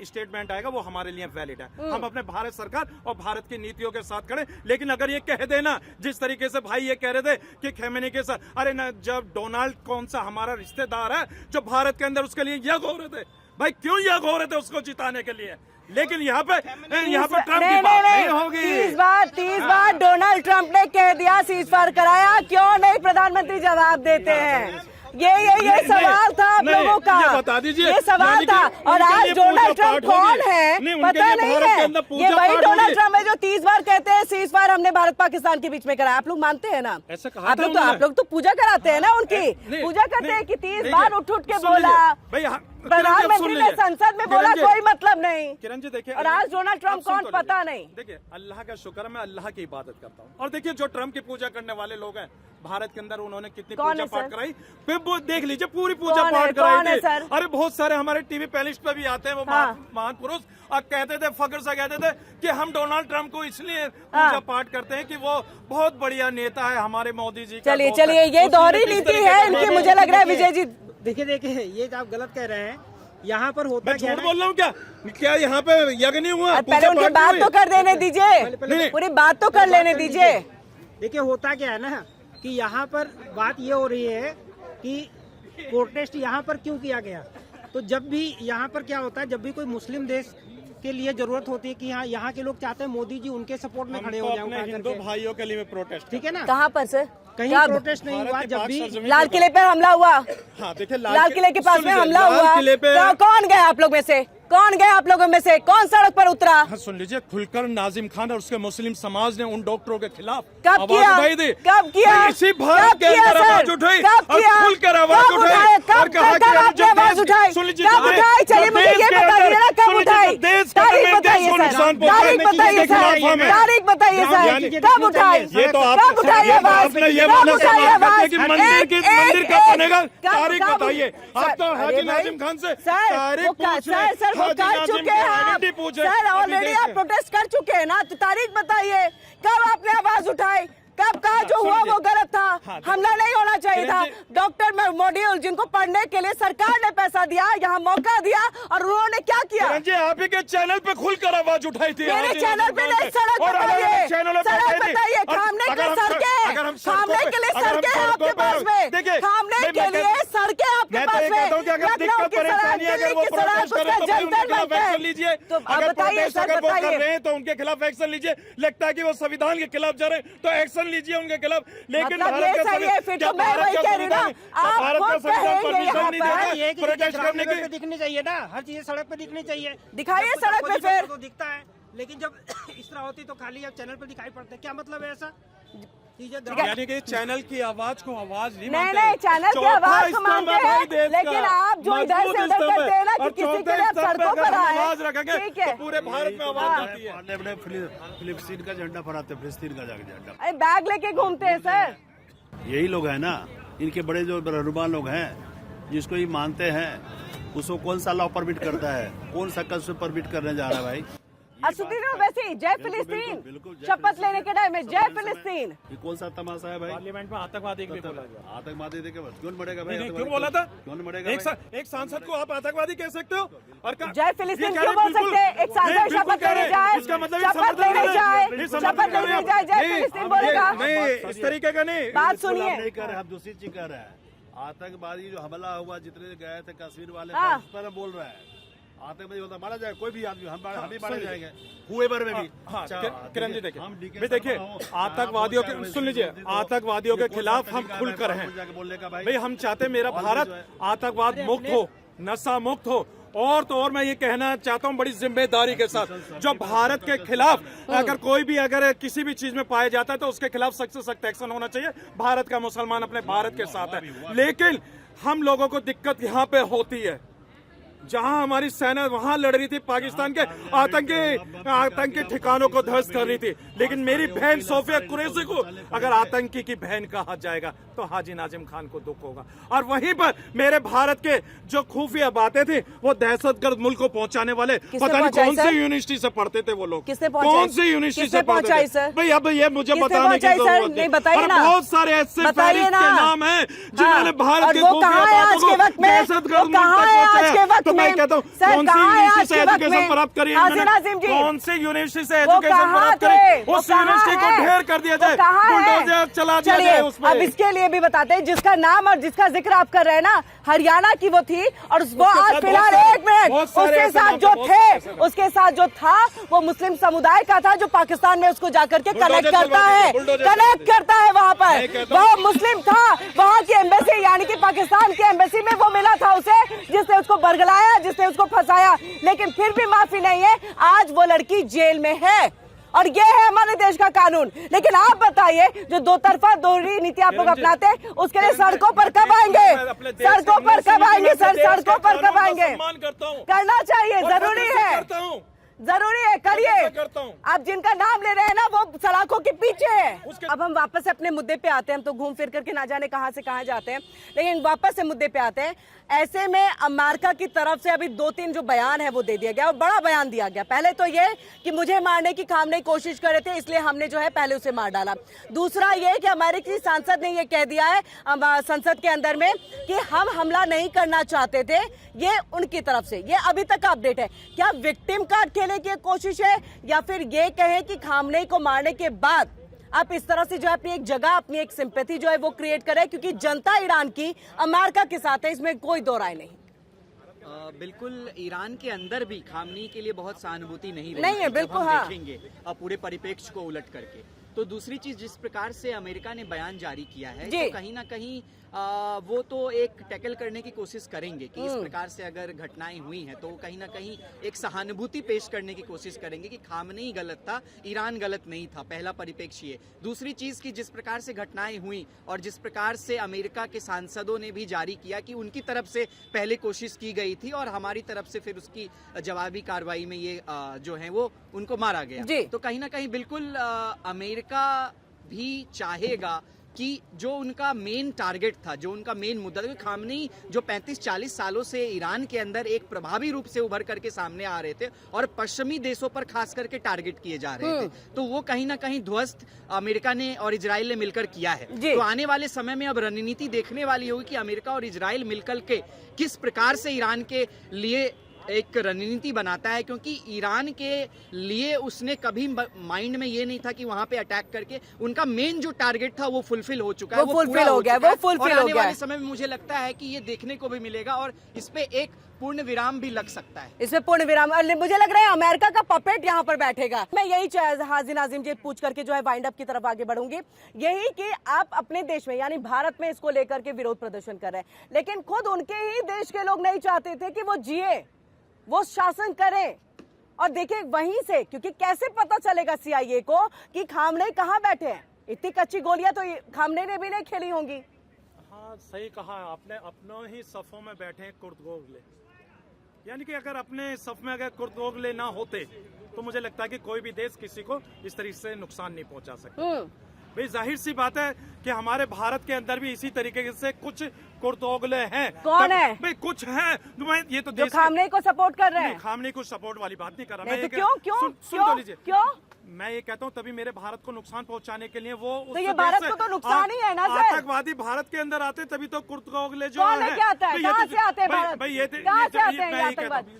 स्टेटमेंट आएगा वो हमारे लिए वैलिड है। हम अपने भारत सरकार और भारत की नीतियों के साथ खड़े। लेकिन अगर ये कह देना जिस तरीके से भाई ये कह रहे थे कि खेमेनी के साथ, अरे ना, जब डोनाल्ड कौन सा हमारा रिश्तेदार है जो भारत के अंदर उसके लिए यज्ञ हो रहे थे, भाई क्यों यज्ञ हो रहे थे उसको जिताने के लिए। लेकिन यहाँ पे ट्रम्प की बात नहीं होगी। 30 बार डोनाल्ड ट्रंप ने कह दिया सीज फायर कराया, क्यों नहीं प्रधानमंत्री जवाब देते हैं? ये सवाल था आप लोगों का, ये बता दीजिए, ये सवाल यानी कि था। और उनके आज लिए डोनाल्ड पूजा ट्रंप पाठ होगी। कौन है नहीं, उनके पता लिए नहीं भारत के है। अंदर पूजा ये वही पाठ डोनाल्ड होगी। ट्रंप है जो 30 बार कहते हैं सीज फायर हमने भारत पाकिस्तान के बीच में कराया। आप लोग मानते हैं ना? ऐसा कहा आप था लोग तो उन्होंने। आप लोग तो पूजा कराते हैं ना उनकी, नहीं, पूजा करते नहीं, हैं कि 30 देखिए, बार उठ के सुन बोला। लीजिए, भैया, प्रधानमंत्री ने संसद में बोला कोई मतलब नहीं। किरण जी देखिए, और आज डोनाल्ड ट्रंप आप सुन कौन तो पता लीजिए। नहीं। देखिए अल्लाह का शुक्र है, मैं अल्लाह की इबादत करता हूँ। और देखिए जो ट्रम्प की पूजा करने वाले लोग हैं भारत के अंदर, उन्होंने कितनी कौन पूजा है पाठ सर? कराई, फिर वो देख लीजिए पूरी पूजा कौन है? पाठ कौन है कराई सर? थी। अरे बहुत सारे हमारे टीवी पैनलिस्ट पे भी आते हैं वो हाँ। महान पुरुष, और कहते थे, फख्र से कहते थे कि हम डोनाल्ड ट्रम्प को इसलिए पूजा पाठ करते हैं कि वो बहुत बढ़िया नेता है, हमारे मोदी जी का चलिए दोस्त है। चलिए, ये उसने दोहरी किस नीति तरीके है से इनकी, हमारे- मुझे लग रहा है विजय जी। देखिए ये आप गलत कह रहे हैं। यहाँ पर होता मैं क्या झूठ है बोल रहा हूँ क्या यहाँ पे यज्ञ नहीं हुआ? पहले पूजा उनकी पाठ बात नहीं तो हुई? कर देने दीजिए, नहीं। पूरी बात तो कर लेने दीजिए। देखिए होता क्या है ना कि यहाँ पर बात ये हो रही है कि प्रोटेस्ट यहाँ पर क्यों किया गया। तो जब भी यहाँ पर क्या होता है, जब भी कोई मुस्लिम देश के लिए जरूरत होती है कि हाँ यहाँ के लोग चाहते हैं मोदी जी उनके सपोर्ट में हम खड़े तो हो जाएं अपने उठा हिंदू करके। भाइयों के लिए प्रोटेस्ट, ठीक है ना, कहाँ पर सर? कहीं कब? प्रोटेस्ट नहीं हुआ। जब भी लाल किले पे हमला हुआ, हाँ देखिए लाल किले के पास सुन में लीजिए, हमला लाल हुआ, किले पे तो कौन गया आप लोग में से? कौन गया आप लोगों में से? कौन सड़क पर उतरा? हाँ, सुन लीजिए, खुलकर नाजिम खान और उसके मुस्लिम समाज ने उन डॉक्टरों के खिलाफ कब आवाज किया? उठाई थी। कब किया? भाई इसी भारत कब के किया अंदर सर? आवाज उठाई कब और किया? खुलकर आवाज कब उठाई उठाए? और कब कहा कि हम आपने जो आवाज देश- उठाई? सुन लीजिए, कब जो उठाई? देश- चलिए जो मुझे देश ये के बता अंदर- दीजिए ना, कब सुन लीजिए, उठाई? जो देश के तारीख अंदर बताइए देश को सर, नुकसान पहुंचाने तारीख बताइए के खिलाफ हम सर, हैं। तारीख बताइए यानी- सर, कब उठाई? ये तो आप कब उठाई ये तो आवाज? आपने ये कब बोला उठाई सवाल करते आवाज? कि मंदिर कब बनेगा, तारीख कब- बताइए। आप तो सर, हाजी अरे भाई, नाजिम खान से सर, तारीख वो पूछ सर रहे, सर वो हाजी कर नाजिम चुके की हैं आप। आइडेंटिटी पूछे। सर अभी ऑलरेडी देखिए। आप प्रोटेस्ट कर चुके हैं ना, तो तारीख बताइए कब आपने आवाज उठाई, कब कहा जो हुआ वो गलत था, हमला नहीं होना चाहिए था डॉक्टर मॉड्यूल, जिनको पढ़ने के लिए सरकार ने पैसा दिया, यहाँ मौका दिया, और उन्होंने क्या किया? जी आप ही के चैनल पे खुलकर आवाज उठाई थी। मेरे चैनल पे नहीं, सड़क बताइए, सड़क बताइए, खामने के सड़कें, खामने के लिए सड़कें हैं आपके पास में, खामने के लिए सड़कें आपके पास में, लखनऊ की सड़क, दिल्ली की सड़क, उसका जंतर मंतर है। लीजिए, तो अब अगर बताइए प्रोटेस्ट सर, अगर वो कर बताइए। रहे हैं तो उनके खिलाफ एक्शन लीजिए। लगता है कि वो संविधान के खिलाफ जा रहे हैं तो एक्शन लीजिए उनके खिलाफ। लेकिन मतलब ये सही है, फिर तो मैं वही कह रही हूँ ना, आप भारत का खुद संविधान कहेंगे परमिशन यहाँ नहीं पर। देता ये कि प्रोटेस्ट ग्राउंड करने लेवल पे की। दिखनी चाहिए ना, हर चीज सड़क पे दिखनी चाहिए। दिखाइए जब सड़क पे opposition फिर। को दिखता है, लेकिन जब इस तरह होती तो खाली अब चैनल पे दिखाई पड़ता है। क्या मतलब है ऐसा? चीजें ground- यानी कि चैनल की आवाज को आवाज नहीं नहीं मानते। नहीं, चैनल की चौथा आवाज को स्तंभ मानते है भाई हैं, देश का। लेकिन आप जो इधर से मजबूत उधर स्तंभ करते हैं ना है। कि और किसी के चौथे लिए आप स्तंभ पे सड़कों अगर पर हम आए, आवाज रखेंगे ठीक है। तो पूरे भारत में आवाज आती है। अपने फिलिस्तीन का झंडा फहराते, फिलिस्तीन का झंडा। अरे बैग लेके घूमते हैं सर। यही लोग हैं ना, इनके बड़े जो रहनुमा लोग हैं, जिसको ये मानते हैं, उसको कौन सा लॉ परमिट करता है, कौन सा कंस्टिट्यूशन परमिट करने जा रहा है भाई? असुद्दीन वैसे ही जय फिलिस्तीन, शपथ लेने के टाइम में जय फिलिस्तीन। ये कौन सा तमाशा है भाई? पार्लियामेंट में आतंकवादी भी बोला गया। आतंकवादी देखे बस क्यों मरेगा भाई? नहीं, क्यों बोला था? क्यों मरेगा? एक सांसद को आप आतंकवादी कह सकते हो? और जय फिलिस्तीन क्यों बोल सकते हैं? एक सांसद शपथ लेने जाए, मतलब शपथ लेने जाए, शपथ लेने जाए, जय फिलिस्तीन बोलेगा? नहीं, इस तरीके का नहीं। बात बिल्कुल हम सुनिए। नहीं कर रहे, हम दूसरी चीज कर रहे हैं। आतंकवादी जो हमला हुआ, जितने गए थे कश्मीर वाले, हाँ। उस पर हम बोल रहे हैं। आतंकवादी होता मारा जाए, कोई भी आदमी, हम भी मारे जाएंगे, हुएबर में भी। हाँ, अच्छा, किरण जी देखिए, हम DK भाई देखिए, शर्मा हो, आतंकवादियों आप के, बहुत सुन लीजिए, सारे आतंकवादियों के कौन सा खिलाफ हम तरीका है खुलकर भाई हैं। जाके बोलने का भाई? भाई हम चाहते हैं मेरा भारत जो है। आतंकवाद मुक्त हो, नशा मुक्त हो, और तो और मैं ये कहना चाहता हूँ बड़ी जिम्मेदारी के साथ, जो भारत के खिलाफ अगर कोई भी अगर किसी भी चीज में पाया जाता है तो उसके खिलाफ सख्त से सख्त एक्शन होना चाहिए। भारत का मुसलमान अपने भारत के साथ है, लेकिन हम लोगों को दिक्कत यहाँ पे होती है, जहां हमारी सेना वहां लड़ रही थी पाकिस्तान के आतंकी ठिकानों को ध्वस्त कर रही थी, लेकिन मेरी बहन सोफिया कुरैशी को अगर आतंकी की बहन कहा जाएगा तो हाजी नाजिम खान को दुख होगा। और वहीं पर मेरे भारत के जो खुफिया बातें थी, वो दहशतगर्द मुल्क को पहुंचाने वाले, पता नहीं कौन सी यूनिवर्सिटी से पढ़ते थे वो लोग, किसने कौन सी यूनिवर्सिटी से पढ़ते थे भाई? अब ये मुझे बताने की जरूरत है। बताइए ना, बहुत सारे ऐसे बताइए ना, के नाम हैं जिन्होंने भारत के वो कहाँ है आज के वक्त में? दहशतगर्द कहाँ है आज के वक्त तो मैं में? कहता हूँ सर, कौन सी कहाँ है यूनिवर्सिटी आज से के वक्त एजुकेशन में? प्राप्त करी है हाजिर इन्होंने? नाजिम जी, कौन सी यूनिवर्सिटी से वो एजुकेशन कहाँ प्राप्त थे? करी? वो उस यूनिवर्सिटी को कहाँ है? ढेर कर दिया वो जाए, कहाँ है? बुलडोजर चला दिया चलिए, जाए उसमें। अब इसके लिए भी बताते हैं, जिसका नाम और जिसका जिक्र आप कर रहे हैं ना, हरियाणा की वो थी, और वो आज साथ फिलहाल बहुत सारे- एक मिनट बहुत सारे उसके ऐसे साथ नाम जो थे, बहुत सारे ऐसे थे, नाम। उसके साथ जो था वो मुस्लिम समुदाय का था, जो पाकिस्तान में उसको जाकर के बुलडोजर कनेक्ट करता चलवा है, दिया, बुलडोजर कनेक्ट चलवा करता है वहाँ मैं पर। कहता वो मुस्लिम था, वहाँ की एम्बेसी यानी कि पाकिस्तान की एम्बेसी में वो मिला था उसे, जिसने उसको बरगलाया, जिसने उसको फंसाया, लेकिन फिर भी माफी नहीं है। आज वो लड़की जेल में है, और ये है हमारे देश का कानून। लेकिन आप बताइए, जो दो तरफा दोहरी नीति आप लोग अपनाते हैं, उसके लिए सड़कों पर कब आएंगे? सड़कों पर कब आएंगे सर? सड़कों पर कब आएंगे? करना चाहिए, जरूरी है, जरूरी है, करिए। करता हूँ। आप जिनका नाम ले रहे हैं ना, वो सलाखों के पीछे है। अब हम वापस से अपने मुद्दे पे आते हैं, हम तो घूम फिर करके ना जाने कहां से कहां जाते हैं, लेकिन वापस से मुद्दे पे आते हैं। ऐसे में अमेरिका की तरफ से अभी 2-3 जो बयान है वो दे दिया गया, और बड़ा बयान दिया गया। पहले तो ये कि मुझे मारने की खामने की कोशिश कर रहे थे, इसलिए हमने जो है पहले उसे मार डाला। दूसरा ये कि अमेरिकी सांसद ने ये कह दिया है संसद के अंदर में कि हम हमला नहीं करना चाहते थे। ये उनकी तरफ से, ये अभी तक का अपडेट है। क्या विक्टिम कार्ड खेलने की कोशिश है, या फिर ये कहे कि खामनेई को मारने के बाद आप इस तरह से जो है अपनी एक जगह, अपनी एक सिंपैथी जो है वो क्रिएट करें, क्योंकि जनता ईरान की अमेरिका के साथ है, इसमें कोई दो राय नहीं। बिल्कुल ईरान के अंदर भी खामनी के लिए बहुत सहानुभूति नहीं रही नहीं है, जब बिल्कुल, हम हाँ। देखेंगे पूरे परिप्रेक्ष्य को उलट करके। तो दूसरी चीज, जिस प्रकार से अमेरिका ने बयान जारी किया है, जी। तो कहीं ना कहीं वो तो एक टैकल करने की कोशिश करेंगे कि इस प्रकार से अगर घटनाएं हुई हैं तो कहीं ना कहीं एक सहानुभूति पेश करने की कोशिश करेंगे कि खामनेई गलत था, ईरान गलत नहीं था। पहला परिप्रेक्ष्य ये। दूसरी चीज की जिस प्रकार से घटनाएं हुई और जिस प्रकार से अमेरिका के सांसदों ने भी जारी किया कि उनकी तरफ से पहले कोशिश की गई थी और हमारी तरफ से फिर उसकी जवाबी कार्रवाई में ये जो है वो उनको मारा गया। जी। तो कहीं ना कहीं बिल्कुल अमेरिका भी चाहेगा कि जो उनका मेन टारगेट था, जो उनका मेन मुद्दा था, खामनेई जो 35-40 सालों से ईरान के अंदर एक प्रभावी रूप से उभर करके सामने आ रहे थे और पश्चिमी देशों पर खास करके टारगेट किए जा रहे थे, तो वो कहीं ना कहीं ध्वस्त अमेरिका ने और इजराइल ने मिलकर किया है। तो आने वाले समय में अब रणनीति देखने वाली होगी कि अमेरिका और इजराइल मिलकर के किस प्रकार से ईरान के लिए एक रणनीति बनाता है, क्योंकि ईरान के लिए उसने कभी माइंड में ये नहीं था कि वहां पे अटैक करके उनका मेन जो टारगेट था वो फुलफिल हो चुका है, वो फुलफिल हो गया, वो फुलफिल हो आने गया। वाले समय में मुझे लगता है कि ये देखने को भी मिलेगा और इस पे एक पूर्ण विराम भी लग सकता है। इसमें पूर्ण विराम, मुझे लग रहा है अमेरिका का पपेट यहाँ पर बैठेगा। मैं यही हाजी नाजिम जी पूछ करके जो है वाइंड अप की तरफ आगे बढ़ूंगी, यही कि आप अपने देश में यानी भारत में इसको लेकर के विरोध प्रदर्शन कर रहे हैं, लेकिन खुद उनके ही देश के लोग नहीं चाहते थे कि वो जिए, वो शासन करें। और देखिए वहीं से, क्योंकि कैसे पता चलेगा सीआईए को कि खामनेई कहां बैठे हैं, इतनी कच्ची गोलियां तो खामनेई ने भी नहीं खेली होंगी। हाँ सही कहा आपने, अपनों ही सफों में बैठे हैं कुर्दगोगले, यानी कि अगर अपने सफ में अगर कुर्दगोगले ना होते तो मुझे लगता है कि कोई भी देश किसी को इस तरीके से नुकसान नहीं पहुंचा सकता। भाई जाहिर सी बात है कि हमारे भारत के अंदर भी इसी तरीके से कुछ कुर्दगोगले हैं। कौन है? भाई कुछ हैं, ये तो जो खामनेई को सपोर्ट कर रहे हैं। खामनेई को सपोर्ट वाली बात नहीं कर रहा नहीं, मैं। तो क्यों क्यों सुन तो लीजिए, क्यों मैं ये कहता हूँ तभी मेरे भारत को नुकसान पहुंचाने के लिए वो तो ये भारत को तो नुकसान ही है ना सर। आतंकवादी भारत के अंदर आते तभी तो कुर्दगोगले जो कौन लेके आता है, कहाँ से आते हैं भारत, कहाँ से आते हैं ये आतंकवादी?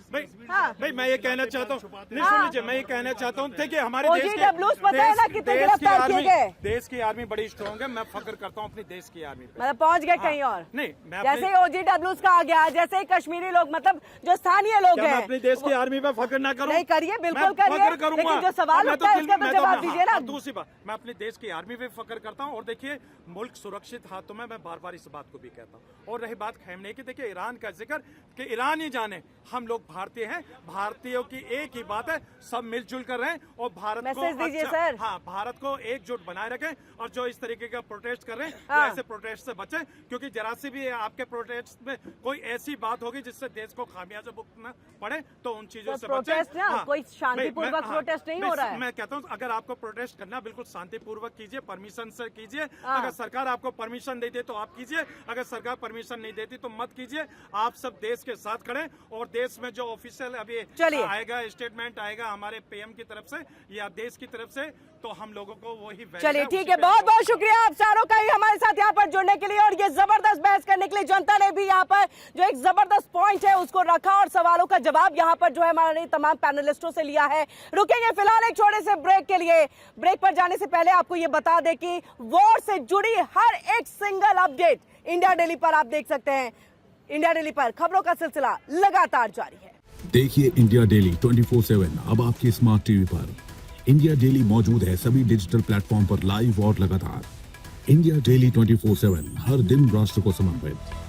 भाई मैं ये कहना चाहता हूँ, नहीं सुन लीजिए, मैं ये कहना चाहता हूँ, देखिए हमारे देश OGWs पता है ना कितने गिरफ्तार किए गए? देश की आर्मी बड़ी स्ट्रॉन्ग है, मैं फख्र करता हूँ अपनी देश की आर्मी पे। मतलब पहुंच गए कहीं और? नहीं, मैं जैसे OGWs का आ गया, जैसे ही कश्मीरी लोग, मतलब जो स्थानीय लोग हैं, अपने देश की आर्मी पे फख्र ना करूँ? नहीं करिए, बिल्कुल करिए, लेकिन जो सवाल होता है उसका तो जवाब दीजिए ना। दूसरी बात, मैं अपने देश की आर्मी पे फख्र करता हूँ और देखिए मुल्क सुरक्षित हाथों में, मैं बार बार इस बात को भी कहता हूँ। और रही बात खामनेई की, देखिए ईरान का जिक्र कि ईरान ही जाने, हम लोग भारतीय हैं, भारतीयों की एक ही बात है, सब मिलजुल कर रहे हैं और भारत को मैसेज दीजिए सर। हाँ, भारत को एकजुट बनाए रखें और जो इस तरीके का प्रोटेस्ट कर रहे हैं वो ऐसे प्रोटेस्ट से बचें, क्योंकि जरा सी भी आपके प्रोटेस्ट में कोई ऐसी बात होगी जिससे देश को खामियाजा भुगतना पड़े तो उन चीजों से बचें। हाँ, कोई शांतिपूर्वक प्रोटेस्ट नहीं हो रहा है। मैं कहता हूँ अगर आपको प्रोटेस्ट करना बिल्कुल शांतिपूर्वक कीजिए, परमिशन से कीजिए। अगर सरकार आपको परमिशन देती है तो आप कीजिए, अगर सरकार परमिशन नहीं देती तो मत कीजिए। आप सब देश के साथ खड़े और देश में जो ऑफिशियल अभी आएगा, स्टेटमेंट आएगा हमारे पीएम की तरफ से या देश की तरफ से, तो हम लोगों को वही। चलिए ठीक है, बहुत बहुत शुक्रिया आप चारों का ही हमारे साथ यहाँ पर जुड़ने के लिए और ये जबरदस्त बहस करने के लिए। जनता ने भी यहाँ पर जो एक जबरदस्त पॉइंट है उसको रखा और सवालों का जवाब यहाँ पर जो है हमारे तमाम पैनलिस्टों से लिया है। रुकेंगे फिलहाल एक छोटे से ब्रेक के लिए। ब्रेक पर जाने से पहले आपको ये बता दें कि वॉर से जुड़ी हर एक सिंगल अपडेट इंडिया डेली पर आप देख सकते हैं। इंडिया डेली पर खबरों का सिलसिला लगातार जारी है। देखिए इंडिया डेली 24/7 अब आपके स्मार्ट टीवी पर। इंडिया डेली मौजूद है सभी डिजिटल प्लेटफॉर्म पर लाइव और लगातार। इंडिया डेली 24/7 हर दिन राष्ट्र को समर्पित।